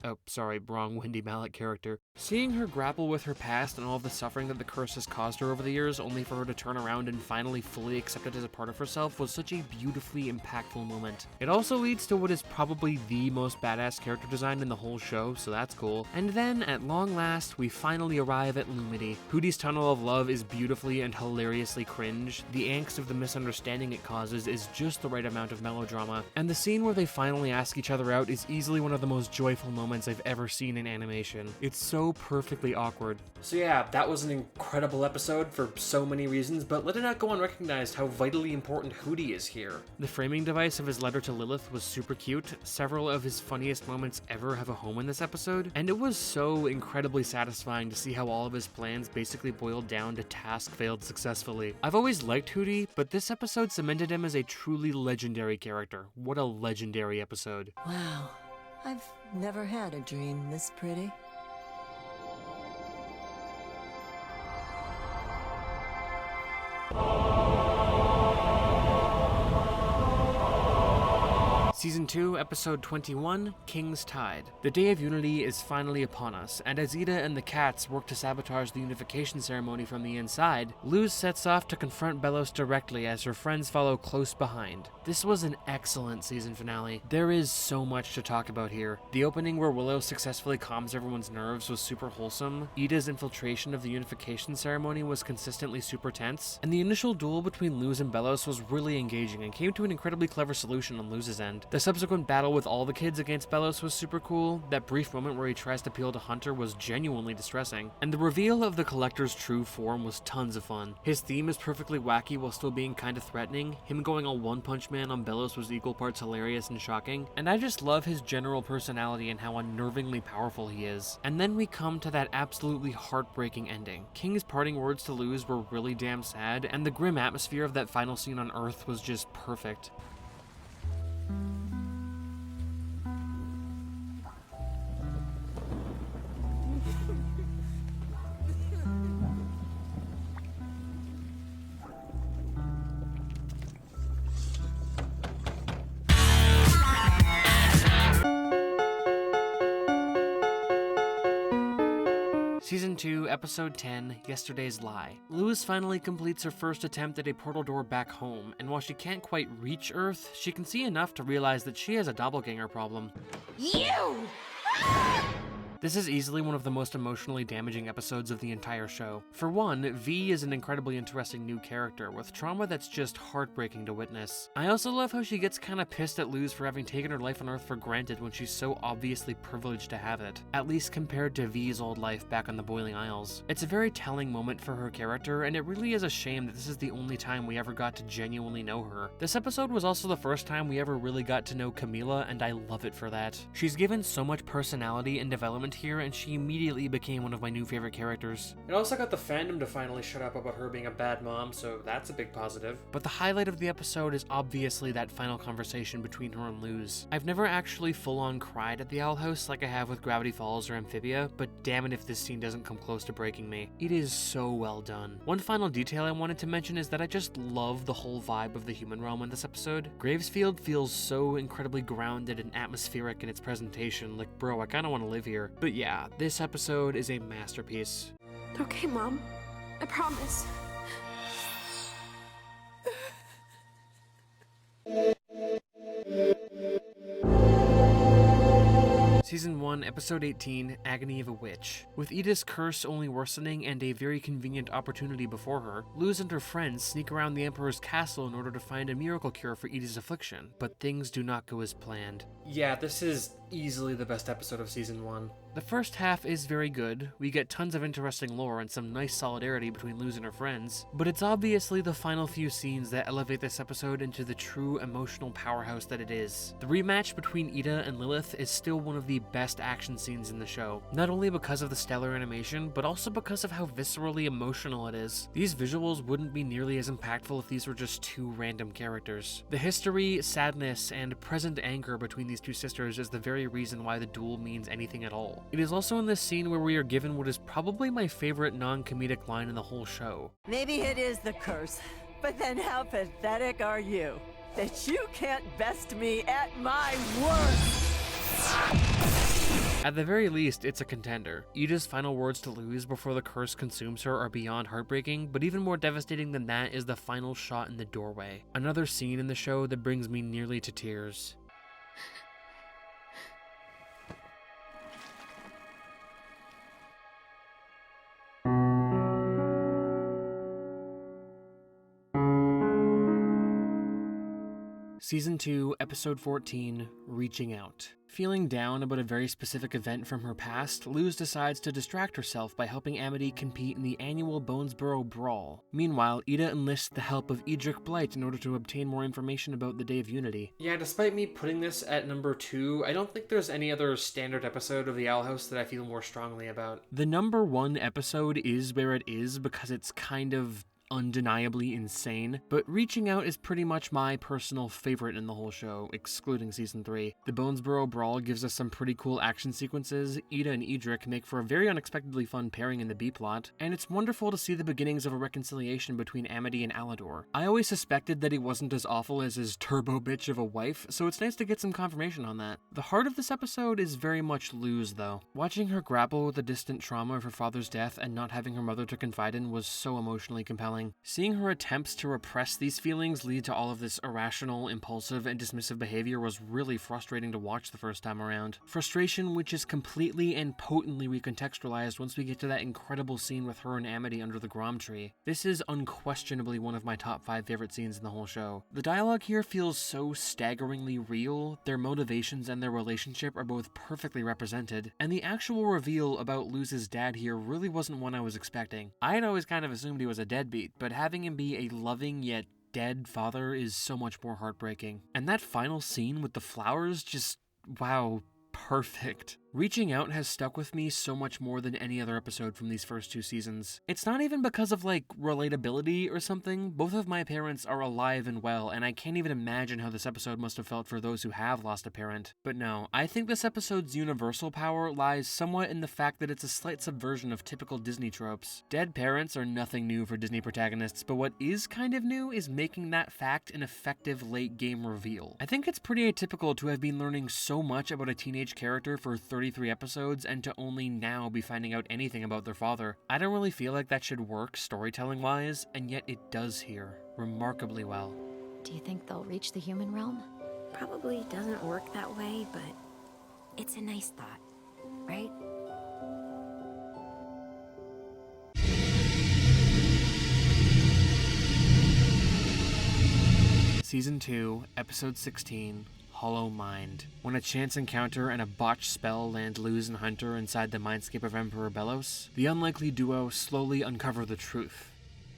Oh, sorry, wrong Wendy Malick character. Seeing her grapple with her past and all of the suffering that the curse has caused her over the years, only for her to turn around and finally fully accept it as a part of herself, was such a beautifully impactful moment. It also leads to what is probably the most badass character design in the whole show, so that's cool. And then, at long last, we finally arrive at Lumity. Hooty's tunnel of love is beautifully and hilariously cringe, the angst of the misunderstanding it causes is just the right amount of melodrama, and the scene where they finally ask each other out is easily one of the most joyful moments I've ever seen in animation. It's so perfectly awkward.
So yeah, that was an incredible episode for so many reasons, but let it not go unrecognized how vitally important Hooty is here.
The framing device of his letter to Lilith was super cute, several of his funniest moments ever have a home in this episode, and it was so incredibly satisfying to see how all of his plans basically boiled down to task failed successfully. I've always liked Hooty, but this episode cemented him as a truly legendary character. What a legendary episode.
Wow. I've never had a dream this pretty.
Season 2, Episode 21, King's Tide. The Day of Unity is finally upon us, and as Ida and the cats work to sabotage the unification ceremony from the inside, Luz sets off to confront Belos directly as her friends follow close behind. This was an excellent season finale. There is so much to talk about here. The opening where Willow successfully calms everyone's nerves was super wholesome, Ida's infiltration of the unification ceremony was consistently super tense, and the initial duel between Luz and Belos was really engaging and came to an incredibly clever solution on Luz's end. The subsequent battle with all the kids against Belos was super cool, that brief moment where he tries to appeal to Hunter was genuinely distressing, and the reveal of the Collector's true form was tons of fun. His theme is perfectly wacky while still being kinda threatening, him going all One Punch Man on Belos was equal parts hilarious and shocking, and I just love his general personality and how unnervingly powerful he is. And then we come to that absolutely heartbreaking ending. King's parting words to Luz were really damn sad, and the grim atmosphere of that final scene on Earth was just perfect. Season 2, Episode 10, Yesterday's Lie. Luz finally completes her first attempt at a portal door back home, and while she can't quite reach Earth, she can see enough to realize that she has a doppelganger problem.
You!
This is easily one of the most emotionally damaging episodes of the entire show. For one, V is an incredibly interesting new character with trauma that's just heartbreaking to witness. I also love how she gets kinda pissed at Luz for having taken her life on Earth for granted when she's so obviously privileged to have it, at least compared to V's old life back on the Boiling Isles. It's a very telling moment for her character, and it really is a shame that this is the only time we ever got to genuinely know her. This episode was also the first time we ever really got to know Camila, and I love it for that. She's given so much personality and development here, and she immediately became one of my new favorite characters.
It also got the fandom to finally shut up about her being a bad mom, so that's a big positive.
But the highlight of the episode is obviously that final conversation between her and Luz. I've never actually full-on cried at the Owl House like I have with Gravity Falls or Amphibia, but damn it if this scene doesn't come close to breaking me. It is so well done. One final detail I wanted to mention is that I just love the whole vibe of the human realm in this episode. Gravesfield feels so incredibly grounded and atmospheric in its presentation, like bro, I kinda wanna live here. But yeah, this episode is a masterpiece.
Okay, Mom. I promise.
Season 1, Episode 18, Agony of a Witch. With Ida's curse only worsening and a very convenient opportunity before her, Luz and her friends sneak around the Emperor's castle in order to find a miracle cure for Ida's affliction, but things do not go as planned.
Yeah, this is easily the best episode of Season 1.
The first half is very good, we get tons of interesting lore and some nice solidarity between Luz and her friends, but it's obviously the final few scenes that elevate this episode into the true emotional powerhouse that it is. The rematch between Ida and Lilith is still one of the best action scenes in the show, not only because of the stellar animation, but also because of how viscerally emotional it is. These visuals wouldn't be nearly as impactful if these were just two random characters. The history, sadness, and present anger between these two sisters is the very reason why the duel means anything at all. It is also in this scene where we are given what is probably my favorite non-comedic line in the whole show.
Maybe it is the curse, but then how pathetic are you that you can't best me at my worst?
At the very least, it's a contender. Ida's final words to Luz before the curse consumes her are beyond heartbreaking, but even more devastating than that is the final shot in the doorway. Another scene in the show that brings me nearly to tears. Season 2, Episode 14, Reaching Out. Feeling down about a very specific event from her past, Luz decides to distract herself by helping Amity compete in the annual Bonesborough Brawl. Meanwhile, Ida enlists the help of Edric Blight in order to obtain more information about the Day of Unity.
Yeah, despite me putting this at number 2, I don't think there's any other standard episode of the Owl House that I feel more strongly about.
The number 1 episode is where it is because it's kind of undeniably insane, but Reaching Out is pretty much my personal favorite in the whole show, excluding season 3. The Bonesboro Brawl gives us some pretty cool action sequences, Ida and Edric make for a very unexpectedly fun pairing in the B-plot, and it's wonderful to see the beginnings of a reconciliation between Amity and Alador. I always suspected that he wasn't as awful as his turbo bitch of a wife, so it's nice to get some confirmation on that. The heart of this episode is very much Luz, though. Watching her grapple with the distant trauma of her father's death and not having her mother to confide in was so emotionally compelling. Seeing her attempts to repress these feelings lead to all of this irrational, impulsive, and dismissive behavior was really frustrating to watch the first time around. Frustration which is completely and potently recontextualized once we get to that incredible scene with her and Amity under the Grom tree. This is unquestionably one of my top 5 favorite scenes in the whole show. The dialogue here feels so staggeringly real, their motivations and their relationship are both perfectly represented, and the actual reveal about Luz's dad here really wasn't one I was expecting. I had always kind of assumed he was a deadbeat, but having him be a loving yet dead father is so much more heartbreaking. And that final scene with the flowers, just, wow, perfect. Reaching Out has stuck with me so much more than any other episode from these first 2 seasons. It's not even because of, like, relatability or something. Both of my parents are alive and well, and I can't even imagine how this episode must have felt for those who have lost a parent. But no, I think this episode's universal power lies somewhat in the fact that it's a slight subversion of typical Disney tropes. Dead parents are nothing new for Disney protagonists, but what is kind of new is making that fact an effective late-game reveal. I think it's pretty atypical to have been learning so much about a teenage character for 33 episodes and to only now be finding out anything about their father. I don't really feel like that should work storytelling-wise, and yet it does here, remarkably well.
Do you think they'll reach the human realm?
Probably doesn't work that way, but it's a nice thought, right?
Season 2, Episode 16, Hollow Mind. When a chance encounter and a botched spell land Luz and Hunter inside the mindscape of Emperor Belos, the unlikely duo slowly uncover the truth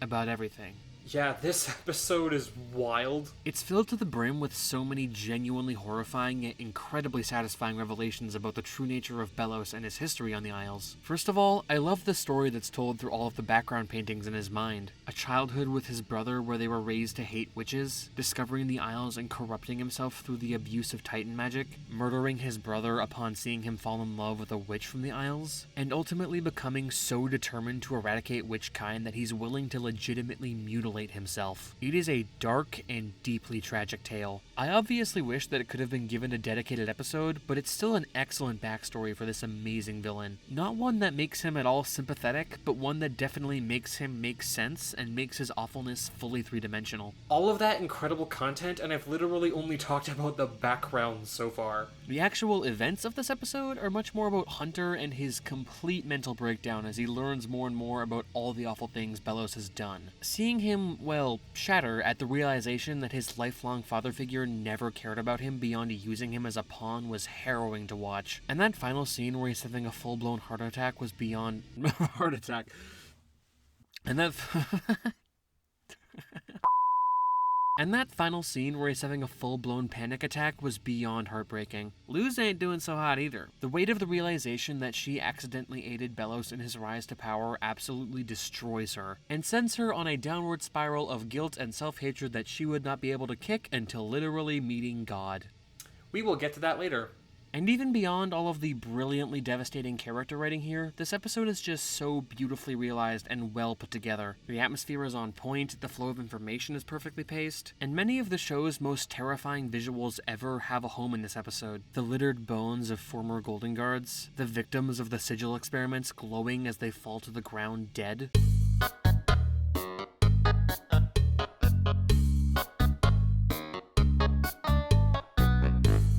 about everything.
Yeah, this episode is wild.
It's filled to the brim with so many genuinely horrifying yet incredibly satisfying revelations about the true nature of Belos and his history on the Isles. First of all, I love the story that's told through all of the background paintings in his mind. A childhood with his brother where they were raised to hate witches, discovering the Isles and corrupting himself through the abuse of Titan magic, murdering his brother upon seeing him fall in love with a witch from the Isles, and ultimately becoming so determined to eradicate witchkind that he's willing to legitimately mutilate himself. It is a dark and deeply tragic tale. I obviously wish that it could have been given a dedicated episode, but it's still an excellent backstory for this amazing villain. Not one that makes him at all sympathetic, but one that definitely makes him make sense and makes his awfulness fully three-dimensional.
All of that incredible content, and I've literally only talked about the background so far.
The actual events of this episode are much more about Hunter and his complete mental breakdown as he learns more and more about all the awful things Belos has done. Seeing him, well, shatter at the realization that his lifelong father figure never cared about him beyond using him as a pawn was harrowing to watch. And that final scene where he's having a full-blown heart attack was beyond... heart attack. And that... And that final scene where he's having a full-blown panic attack was beyond heartbreaking. Luz ain't doing so hot either. The weight of the realization that she accidentally aided Belos in his rise to power absolutely destroys her, and sends her on a downward spiral of guilt and self-hatred that she would not be able to kick until literally meeting God.
We will get to that later.
And even beyond all of the brilliantly devastating character writing here, this episode is just so beautifully realized and well put together. The atmosphere is on point, the flow of information is perfectly paced, and many of the show's most terrifying visuals ever have a home in this episode. The littered bones of former Golden Guards, the victims of the sigil experiments glowing as they fall to the ground dead.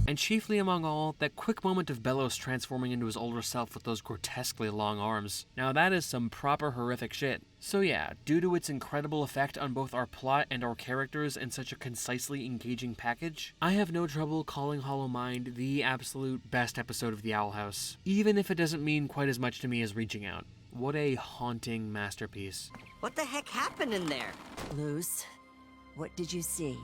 And chiefly among all, that quick moment of Belos transforming into his older self with those grotesquely long arms. Now that is some proper horrific shit. So yeah, due to its incredible effect on both our plot and our characters in such a concisely engaging package, I have no trouble calling Hollow Mind the absolute best episode of The Owl House, even if it doesn't mean quite as much to me as Reaching Out. What a haunting masterpiece.
What the heck happened in there?
Luz, what did you see?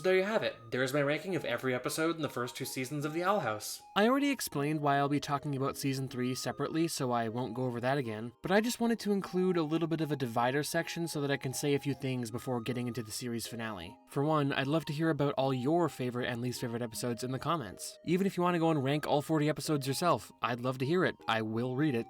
So there you have it. There's my ranking of every episode in the first 2 seasons of The Owl House.
I already explained why I'll be talking about Season 3 separately, so I won't go over that again, but I just wanted to include a little bit of a divider section so that I can say a few things before getting into the series finale. For one, I'd love to hear about all your favorite and least favorite episodes in the comments. Even if you want to go and rank all 40 episodes yourself, I'd love to hear it. I will read it.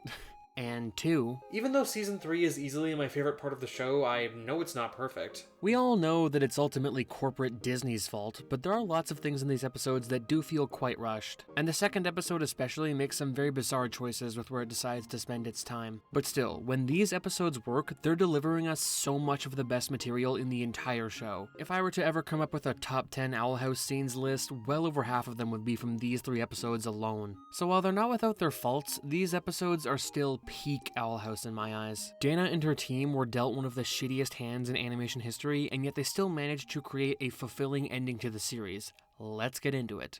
And 2,
even though Season 3 is easily my favorite part of the show, I know it's not perfect.
We all know that it's ultimately corporate Disney's fault, but there are lots of things in these episodes that do feel quite rushed. And the second episode especially makes some very bizarre choices with where it decides to spend its time. But still, when these episodes work, they're delivering us so much of the best material in the entire show. If I were to ever come up with a top 10 Owl House scenes list, well over half of them would be from these 3 episodes alone. So while they're not without their faults, these episodes are still peak Owl House in my eyes. Dana and her team were dealt one of the shittiest hands in animation history, and yet they still managed to create a fulfilling ending to the series. Let's get into it.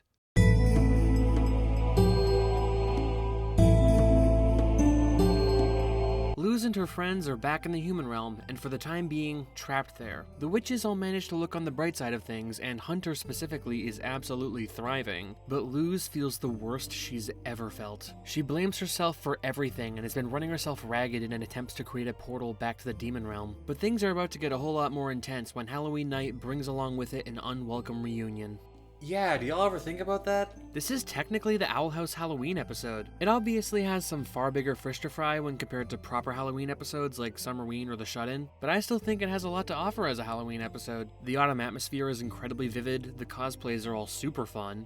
Luz and her friends are back in the human realm, and for the time being, trapped there. The witches all manage to look on the bright side of things, and Hunter specifically is absolutely thriving, but Luz feels the worst she's ever felt. She blames herself for everything and has been running herself ragged in an attempt to create a portal back to the demon realm. But things are about to get a whole lot more intense when Halloween night brings along with it an unwelcome reunion.
Yeah, do y'all ever think about that?
This is technically the Owl House Halloween episode. It obviously has some far bigger fish to fry when compared to proper Halloween episodes like Summerween or The Shut-In, but I still think it has a lot to offer as a Halloween episode. The autumn atmosphere is incredibly vivid, the cosplays are all super fun.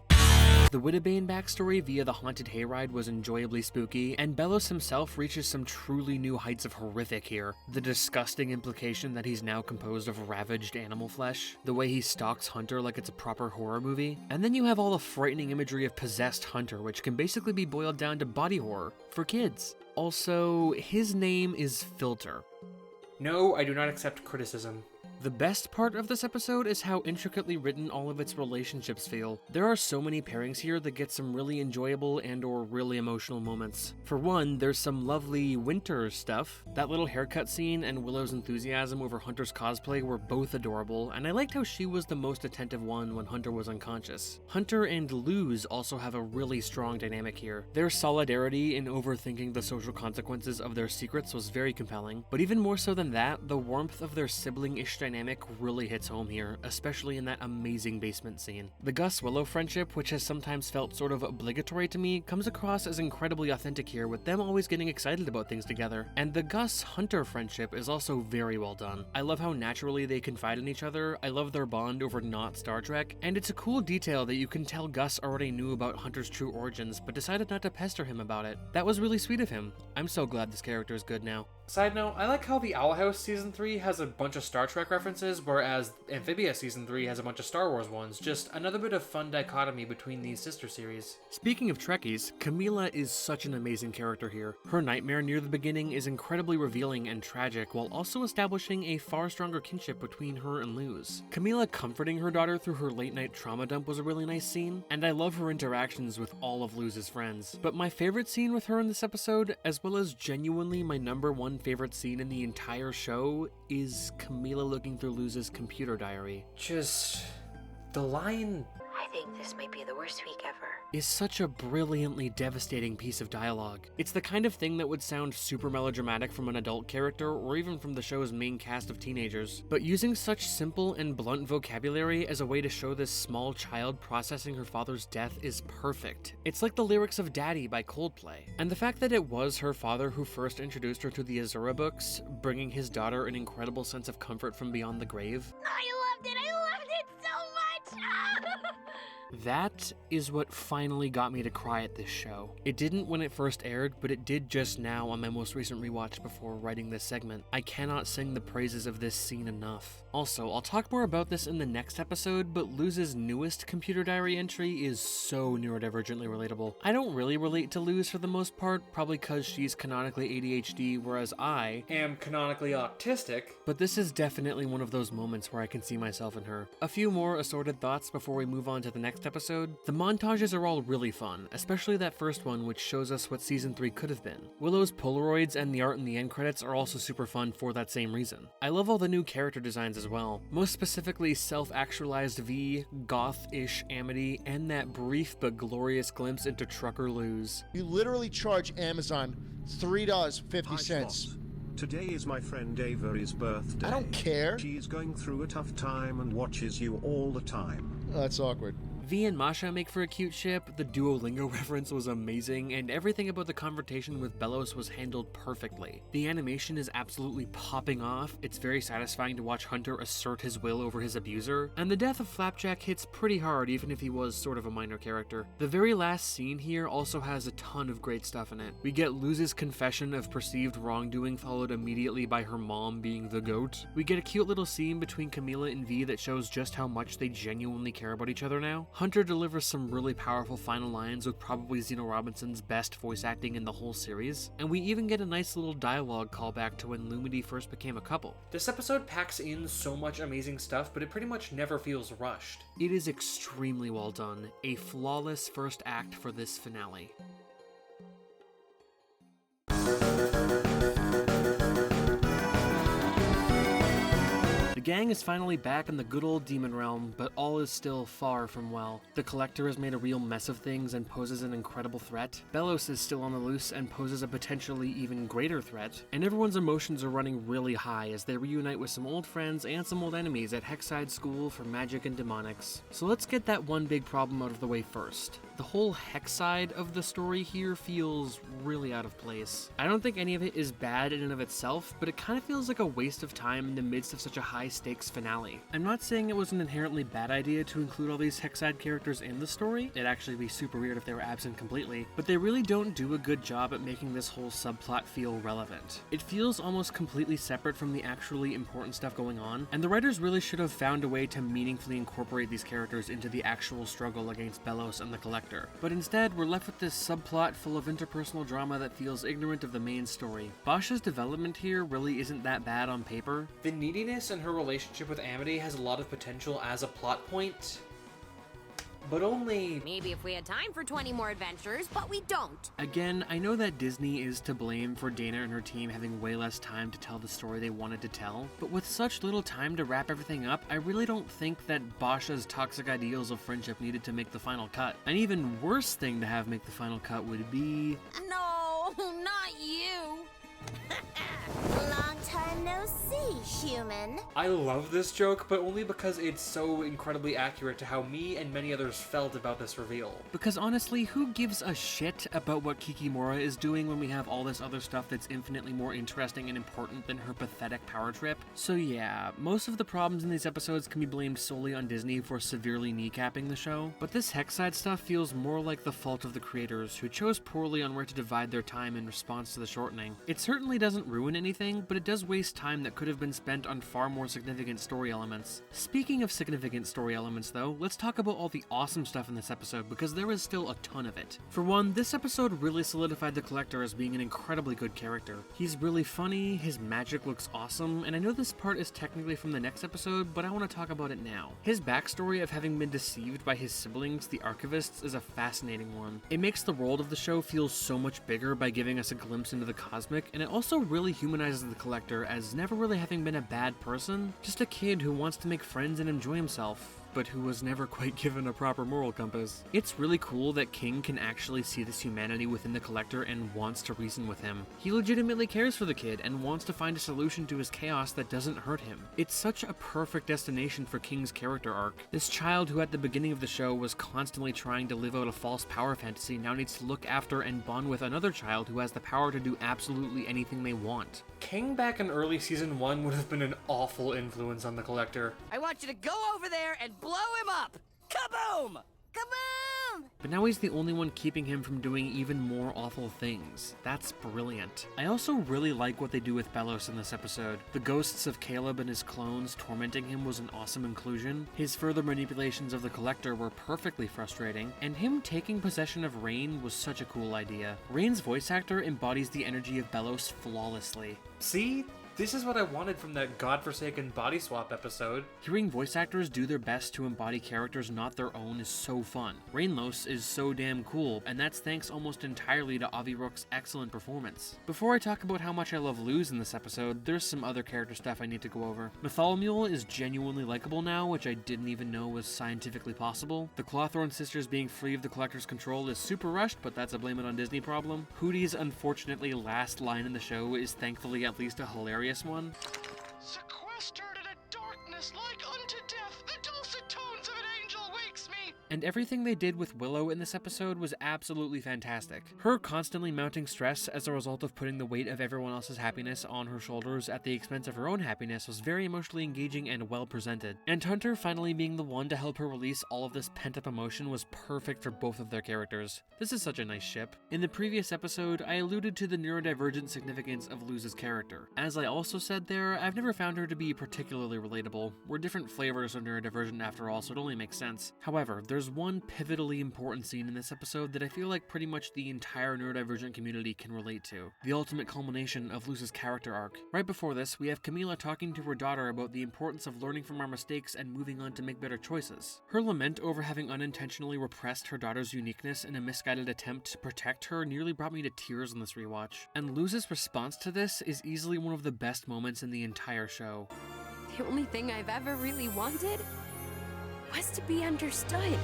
The Wittebane backstory via the haunted hayride was enjoyably spooky, and Belos himself reaches some truly new heights of horrific here. The disgusting implication that he's now composed of ravaged animal flesh, the way he stalks Hunter like it's a proper horror movie, and then you have all the frightening imagery of possessed Hunter, which can basically be boiled down to body horror for kids. Also, his name is Filter.
No, I do not accept criticism.
The best part of this episode is how intricately written all of its relationships feel. There are so many pairings here that get some really enjoyable and or really emotional moments. For one, there's some lovely winter stuff. That little haircut scene and Willow's enthusiasm over Hunter's cosplay were both adorable, and I liked how she was the most attentive one when Hunter was unconscious. Hunter and Luz also have a really strong dynamic here. Their solidarity in overthinking the social consequences of their secrets was very compelling, but even more so than that, the warmth of their sibling-ish dynamic really hits home here, especially in that amazing basement scene. The Gus-Willow friendship, which has sometimes felt sort of obligatory to me, comes across as incredibly authentic here, with them always getting excited about things together. And the Gus-Hunter friendship is also very well done. I love how naturally they confide in each other, I love their bond over not Star Trek, and it's a cool detail that you can tell Gus already knew about Hunter's true origins, but decided not to pester him about it. That was really sweet of him. I'm so glad this character is good now.
Side note, I like how the Owl House Season 3 has a bunch of Star Trek references, whereas Amphibia Season 3 has a bunch of Star Wars ones. Just another bit of fun dichotomy between these sister series.
Speaking of Trekkies, Camila is such an amazing character here. Her nightmare near the beginning is incredibly revealing and tragic, while also establishing a far stronger kinship between her and Luz. Camila comforting her daughter through her late-night trauma dump was a really nice scene, and I love her interactions with all of Luz's friends. But my favorite scene with her in this episode, as well as genuinely my #1 favorite scene in the entire show, is Camila looking through Luz's computer diary.
Just the line...
I think this might be the worst week ever.
Is such a brilliantly devastating piece of dialogue. It's the kind of thing that would sound super melodramatic from an adult character or even from the show's main cast of teenagers, but using such simple and blunt vocabulary as a way to show this small child processing her father's death is perfect. It's like the lyrics of Daddy by Coldplay. And the fact that it was her father who first introduced her to the Azura books, bringing his daughter an incredible sense of comfort from beyond the grave.
I loved it so much!
That is what finally got me to cry at this show. It didn't when it first aired, but it did just now on my most recent rewatch before writing this segment. I cannot sing the praises of this scene enough. Also, I'll talk more about this in the next episode, but Luz's newest computer diary entry is so neurodivergently relatable. I don't really relate to Luz for the most part, probably because she's canonically ADHD, whereas I
am canonically autistic.
But this is definitely one of those moments where I can see myself in her. A few more assorted thoughts before we move on to the next 4th episode. The montages are all really fun, especially that first one which shows us what Season 3 could have been. Willow's Polaroids and the art in the end credits are also super fun for that same reason. I love all the new character designs as well, most specifically self-actualized V, goth-ish Amity, and that brief but glorious glimpse into Trucker Luz.
You literally charge Amazon $3.50.
Today is my friend Avery's birthday.
I don't care.
She's going through a tough time and watches you all the time.
Oh, that's awkward.
V and Masha make for a cute ship, the Duolingo reference was amazing, and everything about the confrontation with Belos was handled perfectly. The animation is absolutely popping off, it's very satisfying to watch Hunter assert his will over his abuser, and the death of Flapjack hits pretty hard even if he was sort of a minor character. The very last scene here also has a ton of great stuff in it. We get Luz's confession of perceived wrongdoing followed immediately by her mom being the goat. We get a cute little scene between Camila and V that shows just how much they genuinely care about each other now. Hunter delivers some really powerful final lines with probably Zeno Robinson's best voice acting in the whole series, and we even get a nice little dialogue callback to when Lumity first became a couple.
This episode packs in so much amazing stuff, but it pretty much never feels rushed.
It is extremely well done, a flawless first act for this finale. The gang is finally back in the good old demon realm, but all is still far from well. The Collector has made a real mess of things and poses an incredible threat. Belos is still on the loose and poses a potentially even greater threat. And everyone's emotions are running really high as they reunite with some old friends and some old enemies at Hexside School for Magic and Demonics. So let's get that one big problem out of the way first. The whole Hex side of the story here feels really out of place. I don't think any of it is bad in and of itself, but it kind of feels like a waste of time in the midst of such a high-stakes finale. I'm not saying it was an inherently bad idea to include all these Hexside characters in the story. It'd actually be super weird if they were absent completely, but they really don't do a good job at making this whole subplot feel relevant. It feels almost completely separate from the actually important stuff going on, and the writers really should have found a way to meaningfully incorporate these characters into the actual struggle against Belos and the Collector. But instead, we're left with this subplot full of interpersonal drama that feels ignorant of the main story. Basha's development here really isn't that bad on paper.
The neediness in her relationship with Amity has a lot of potential as a plot point, but only...
Maybe if we had time for 20 more adventures, but we don't.
Again, I know that Disney is to blame for Dana and her team having way less time to tell the story they wanted to tell, but with such little time to wrap everything up, I really don't think that Basha's toxic ideals of friendship needed to make the final cut. An even worse thing to have make the final cut would be...
No, not you.
Long time no see, human.
I love this joke, but only because it's so incredibly accurate to how me and many others felt about this reveal.
Because honestly, who gives a shit about what Kikimora is doing when we have all this other stuff that's infinitely more interesting and important than her pathetic power trip? So yeah, most of the problems in these episodes can be blamed solely on Disney for severely kneecapping the show, but this Hexside stuff feels more like the fault of the creators, who chose poorly on where to divide their time in response to the shortening. It certainly doesn't ruin anything, but it does waste time that could have been spent on far more significant story elements. Speaking of significant story elements though, let's talk about all the awesome stuff in this episode, because there is still a ton of it. For one, this episode really solidified the Collector as being an incredibly good character. He's really funny, his magic looks awesome, and I know this part is technically from the next episode, but I want to talk about it now. His backstory of having been deceived by his siblings, the Archivists, is a fascinating one. It makes the world of the show feel so much bigger by giving us a glimpse into the cosmic, and it also really humanizes the Collector as never really having been a bad person, just a kid who wants to make friends and enjoy himself, but who was never quite given a proper moral compass. It's really cool that King can actually see this humanity within the Collector and wants to reason with him. He legitimately cares for the kid and wants to find a solution to his chaos that doesn't hurt him. It's such a perfect destination for King's character arc. This child who at the beginning of the show was constantly trying to live out a false power fantasy now needs to look after and bond with another child who has the power to do absolutely anything they want.
King back in early season 1 would have been an awful influence on the Collector.
I want you to go over there and blow him up! Kaboom!
Kaboom!
But now he's the only one keeping him from doing even more awful things. That's brilliant. I also really like what they do with Belos in this episode. The ghosts of Caleb and his clones tormenting him was an awesome inclusion. His further manipulations of the Collector were perfectly frustrating, and him taking possession of Rain was such a cool idea. Rain's voice actor embodies the energy of Belos flawlessly.
See? This is what I wanted from that godforsaken body swap episode.
Hearing voice actors do their best to embody characters not their own is so fun. Rainlos is so damn cool, and that's thanks almost entirely to Avi Rook's excellent performance. Before I talk about how much I love Luz in this episode, there's some other character stuff I need to go over. Mytholmule is genuinely likable now, which I didn't even know was scientifically possible. The Clawthorn sisters being free of the Collector's control is super rushed, but that's a blame it on Disney problem. Hootie's unfortunately last line in the show is thankfully at least a hilarious one.
Sequestered in a darkness like unto death, the dulcet tones of an angel wakes me.
And everything they did with Willow in this episode was absolutely fantastic. Her constantly mounting stress as a result of putting the weight of everyone else's happiness on her shoulders at the expense of her own happiness was very emotionally engaging and well presented. And Hunter finally being the one to help her release all of this pent-up emotion was perfect for both of their characters. This is such a nice ship. In the previous episode, I alluded to the neurodivergent significance of Luz's character. As I also said there, I've never found her to be particularly relatable. We're different flavors of neurodivergent after all, so it only makes sense. However, there's one pivotally important scene in this episode that I feel like pretty much the entire neurodivergent community can relate to. The ultimate culmination of Luz's character arc. Right before this, we have Camila talking to her daughter about the importance of learning from our mistakes and moving on to make better choices. Her lament over having unintentionally repressed her daughter's uniqueness in a misguided attempt to protect her nearly brought me to tears on this rewatch. And Luz's response to this is easily one of the best moments in the entire show.
The only thing I've ever really wanted was to be understood.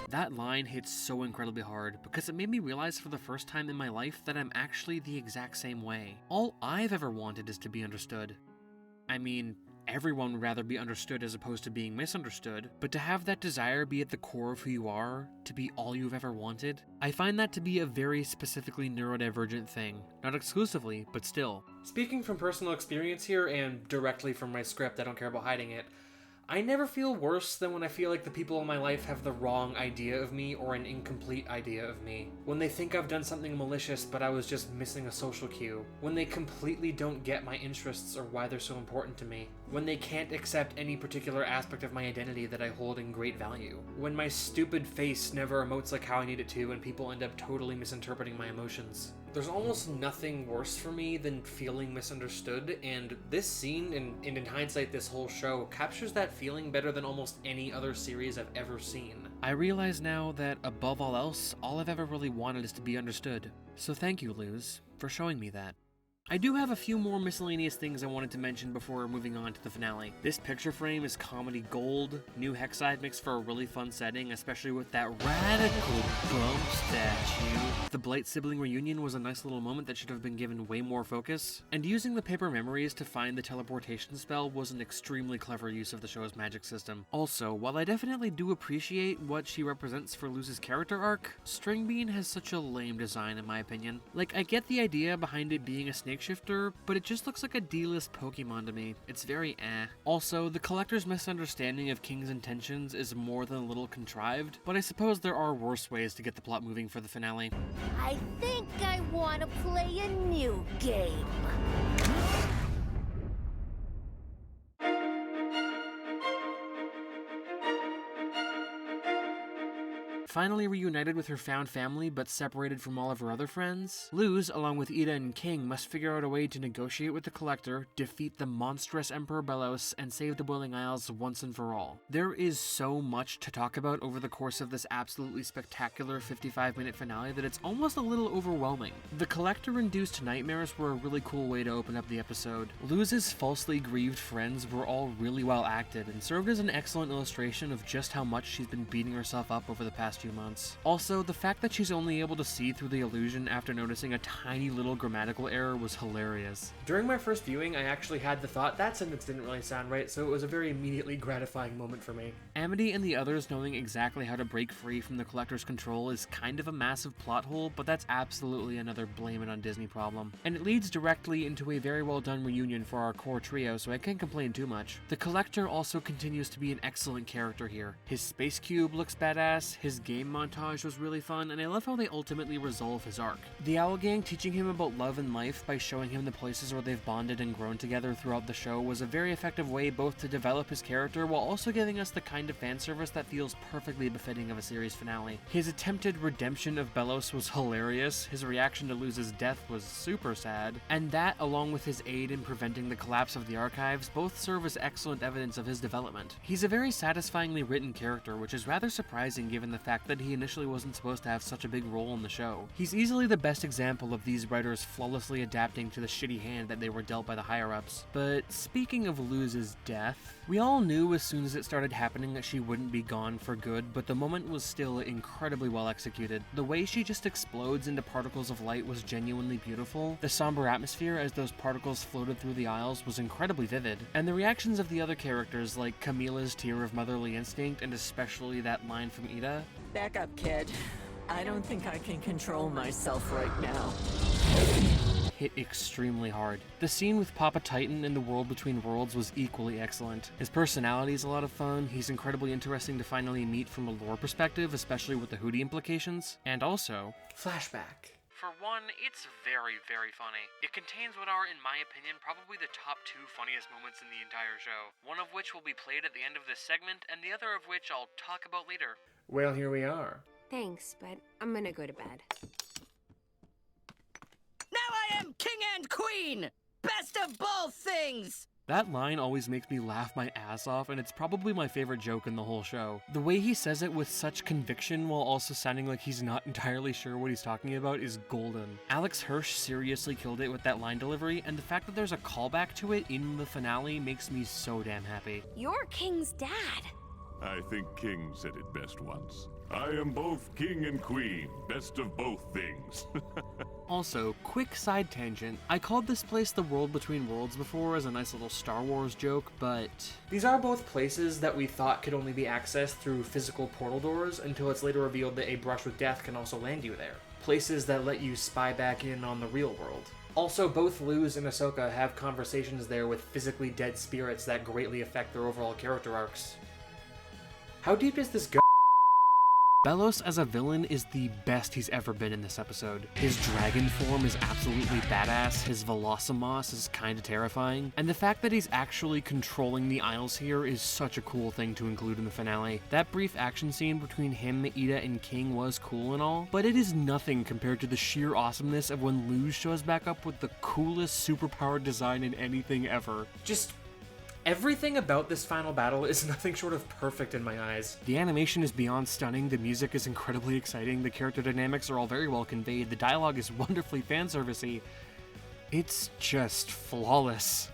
That line hits so incredibly hard because it made me realize for the first time in my life that I'm actually the exact same way. All I've ever wanted is to be understood. I mean, everyone would rather be understood as opposed to being misunderstood, but to have that desire be at the core of who you are, to be all you've ever wanted, I find that to be a very specifically neurodivergent thing. Not exclusively, but still.
Speaking from personal experience here and directly from my script, I don't care about hiding it, I never feel worse than when I feel like the people in my life have the wrong idea of me or an incomplete idea of me. When they think I've done something malicious but I was just missing a social cue. When they completely don't get my interests or why they're so important to me. When they can't accept any particular aspect of my identity that I hold in great value. When my stupid face never emotes like how I need it to and people end up totally misinterpreting my emotions. There's almost nothing worse for me than feeling misunderstood, and this scene, and in hindsight this whole show, captures that feeling better than almost any other series I've ever seen.
I realize now that above all else, all I've ever really wanted is to be understood. So thank you, Luz, for showing me that. I do have a few more miscellaneous things I wanted to mention before moving on to the finale. This picture frame is comedy gold. New Hexside makes for a really fun setting, especially with that radical bump statue. The Blight sibling reunion was a nice little moment that should have been given way more focus. And using the paper memories to find the teleportation spell was an extremely clever use of the show's magic system. Also, while I definitely do appreciate what she represents for Luz's character arc, Stringbean has such a lame design in my opinion. Like, I get the idea behind it being a snake shifter, but it just looks like a D-list Pokemon to me. It's very eh. Also, the Collector's misunderstanding of King's intentions is more than a little contrived, but I suppose there are worse ways to get the plot moving for the finale.
I think I want to play a new game.
Finally reunited with her found family but separated from all of her other friends, Luz, along with Ida and King, must figure out a way to negotiate with the Collector, defeat the monstrous Emperor Belos, and save the Boiling Isles once and for all. There is so much to talk about over the course of this absolutely spectacular 55-minute finale that it's almost a little overwhelming. The Collector-induced nightmares were a really cool way to open up the episode. Luz's falsely grieved friends were all really well acted and served as an excellent illustration of just how much she's been beating herself up over the past few months. Also, the fact that she's only able to see through the illusion after noticing a tiny little grammatical error was hilarious.
During my first viewing, I actually had the thought that sentence didn't really sound right, so it was a very immediately gratifying moment for me.
Amity and the others knowing exactly how to break free from the Collector's control is kind of a massive plot hole, but that's absolutely another blame it on Disney problem. And it leads directly into a very well done reunion for our core trio, so I can't complain too much. The Collector also continues to be an excellent character here. His space cube looks badass, his game montage was really fun, and I love how they ultimately resolve his arc. The Owl Gang teaching him about love and life by showing him the places where they've bonded and grown together throughout the show was a very effective way both to develop his character while also giving us the kind of fan service that feels perfectly befitting of a series finale. His attempted redemption of Belos was hilarious, his reaction to Luz's death was super sad, and that, along with his aid in preventing the collapse of the archives, both serve as excellent evidence of his development. He's a very satisfyingly written character, which is rather surprising given the fact that he initially wasn't supposed to have such a big role in the show. He's easily the best example of these writers flawlessly adapting to the shitty hand that they were dealt by the higher-ups. But speaking of Luz's death, we all knew as soon as it started happening that she wouldn't be gone for good, but the moment was still incredibly well executed. The way she just explodes into particles of light was genuinely beautiful. The somber atmosphere as those particles floated through the aisles was incredibly vivid, and the reactions of the other characters like Camila's tear of motherly instinct and especially that line from Ida.
Back up, kid. I don't think I can control myself right now.
Hit extremely hard. The scene with Papa Titan in the World Between Worlds was equally excellent. His personality is a lot of fun, he's incredibly interesting to finally meet from a lore perspective, especially with the Hootie implications, and also...
Flashback.
For one, it's very, very funny. It contains what are, in my opinion, probably the top 2 funniest moments in the entire show, one of which will be played at the end of this segment, and the other of which I'll talk about later.
Well, here we are.
Thanks, but I'm gonna go to bed.
Now I am king and queen! Best of both things!
That line always makes me laugh my ass off, and it's probably my favorite joke in the whole show. The way he says it with such conviction while also sounding like he's not entirely sure what he's talking about is golden. Alex Hirsch seriously killed it with that line delivery, and the fact that there's a callback to it in the finale makes me so damn happy.
You're King's dad.
I think King said it best once. I am both king and queen, best of both things.
Also, quick side tangent, I called this place the World Between Worlds before as a nice little Star Wars joke, but...
These are both places that we thought could only be accessed through physical portal doors until it's later revealed that a brush with death can also land you there. Places that let you spy back in on the real world. Also, both Luz and Ahsoka have conversations there with physically dead spirits that greatly affect their overall character arcs. How deep does this go?
Belos as a villain is the best he's ever been in this episode. His dragon form is absolutely badass, his Velocimos is kinda terrifying, and the fact that he's actually controlling the aisles here is such a cool thing to include in the finale. That brief action scene between him, Ida, and King was cool and all, but it is nothing compared to the sheer awesomeness of when Luz shows back up with the coolest superpowered design in anything ever.
Just... everything about this final battle is nothing short of perfect in my eyes.
The animation is beyond stunning, the music is incredibly exciting, the character dynamics are all very well conveyed, the dialogue is wonderfully fanservice-y. It's just flawless.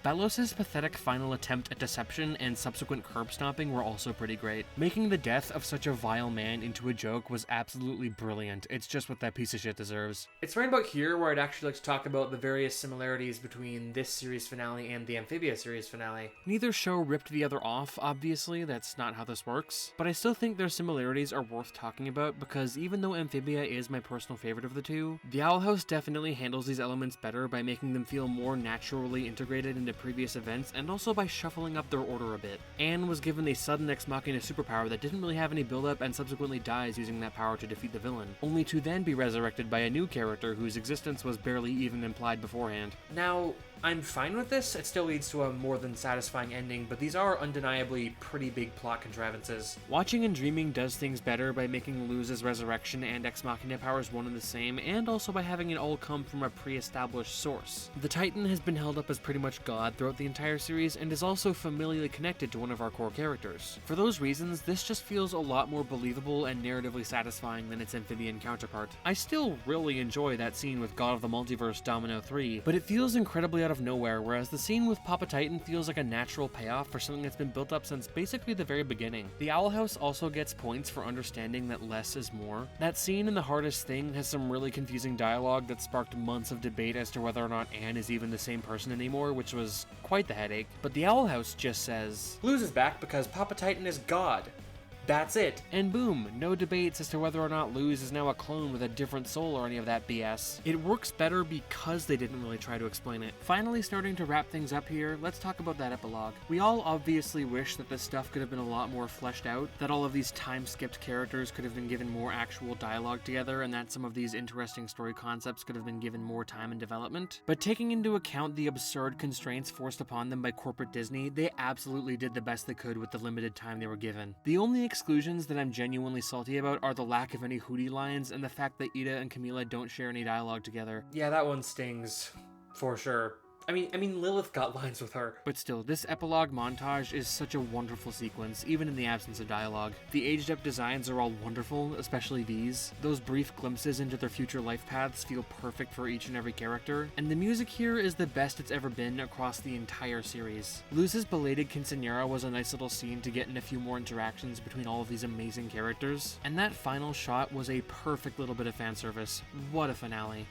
Belos' pathetic final attempt at deception and subsequent curb stomping were also pretty great. Making the death of such a vile man into a joke was absolutely brilliant. It's just what that piece of shit deserves.
It's right about here where I'd actually like to talk about the various similarities between this series finale and the Amphibia series finale.
Neither show ripped the other off, obviously, that's not how this works, but I still think their similarities are worth talking about because even though Amphibia is my personal favorite of the two, the Owl House definitely handles these elements better by making them feel more naturally integrated into previous events and also by shuffling up their order a bit. Anne was given a sudden Ex Machina superpower that didn't really have any build-up and subsequently dies using that power to defeat the villain, only to then be resurrected by a new character whose existence was barely even implied beforehand.
Now, I'm fine with this, it still leads to a more than satisfying ending, but these are undeniably pretty big plot contrivances.
Watching and Dreaming does things better by making Luz's resurrection and Ex Machina powers one and the same, and also by having it all come from a pre-established source. The Titan has been held up as pretty much God throughout the entire series, and is also familially connected to one of our core characters. For those reasons, this just feels a lot more believable and narratively satisfying than its amphibian counterpart. I still really enjoy that scene with God of the Multiverse Domino 3, but it feels incredibly out of nowhere, whereas the scene with Papa Titan feels like a natural payoff for something that's been built up since basically the very beginning. The Owl House also gets points for understanding that less is more. That scene in The Hardest Thing has some really confusing dialogue that sparked months of debate as to whether or not Anne is even the same person anymore, which was quite the headache. But the Owl House just says,
Luz is back because Papa Titan is God. That's it.
And boom, no debates as to whether or not Luz is now a clone with a different soul or any of that BS. It works better because they didn't really try to explain it. Finally starting to wrap things up here, let's talk about that epilogue. We all obviously wish that this stuff could have been a lot more fleshed out, that all of these time-skipped characters could have been given more actual dialogue together, and that some of these interesting story concepts could have been given more time and development. But taking into account the absurd constraints forced upon them by corporate Disney, they absolutely did the best they could with the limited time they were given. The only exclusions that I'm genuinely salty about are the lack of any Hootie lines and the fact that Ida and Camila don't share any dialogue together.
Yeah, that one stings. For sure. I mean, Lilith got lines with her.
But still, this epilogue montage is such a wonderful sequence, even in the absence of dialogue. The aged-up designs are all wonderful, especially these. Those brief glimpses into their future life paths feel perfect for each and every character, and the music here is the best it's ever been across the entire series. Luz's belated quinceañera was a nice little scene to get in a few more interactions between all of these amazing characters, and that final shot was a perfect little bit of fan service. What a finale.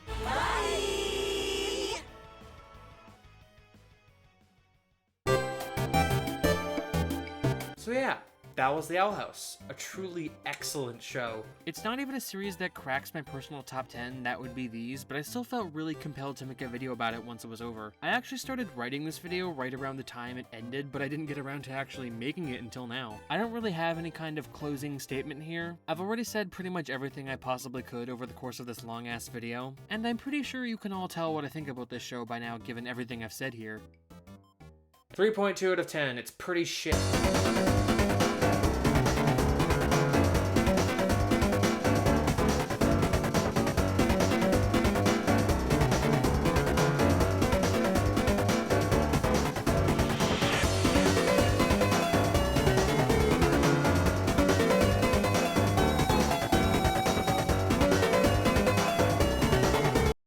So yeah, that was The Owl House. A truly excellent show.
It's not even a series that cracks my personal top 10, that would be these, but I still felt really compelled to make a video about it once it was over. I actually started writing this video right around the time it ended, but I didn't get around to actually making it until now. I don't really have any kind of closing statement here. I've already said pretty much everything I possibly could over the course of this long-ass video, and I'm pretty sure you can all tell what I think about this show by now given everything I've said here.
3.2 out of 10. It's pretty shit.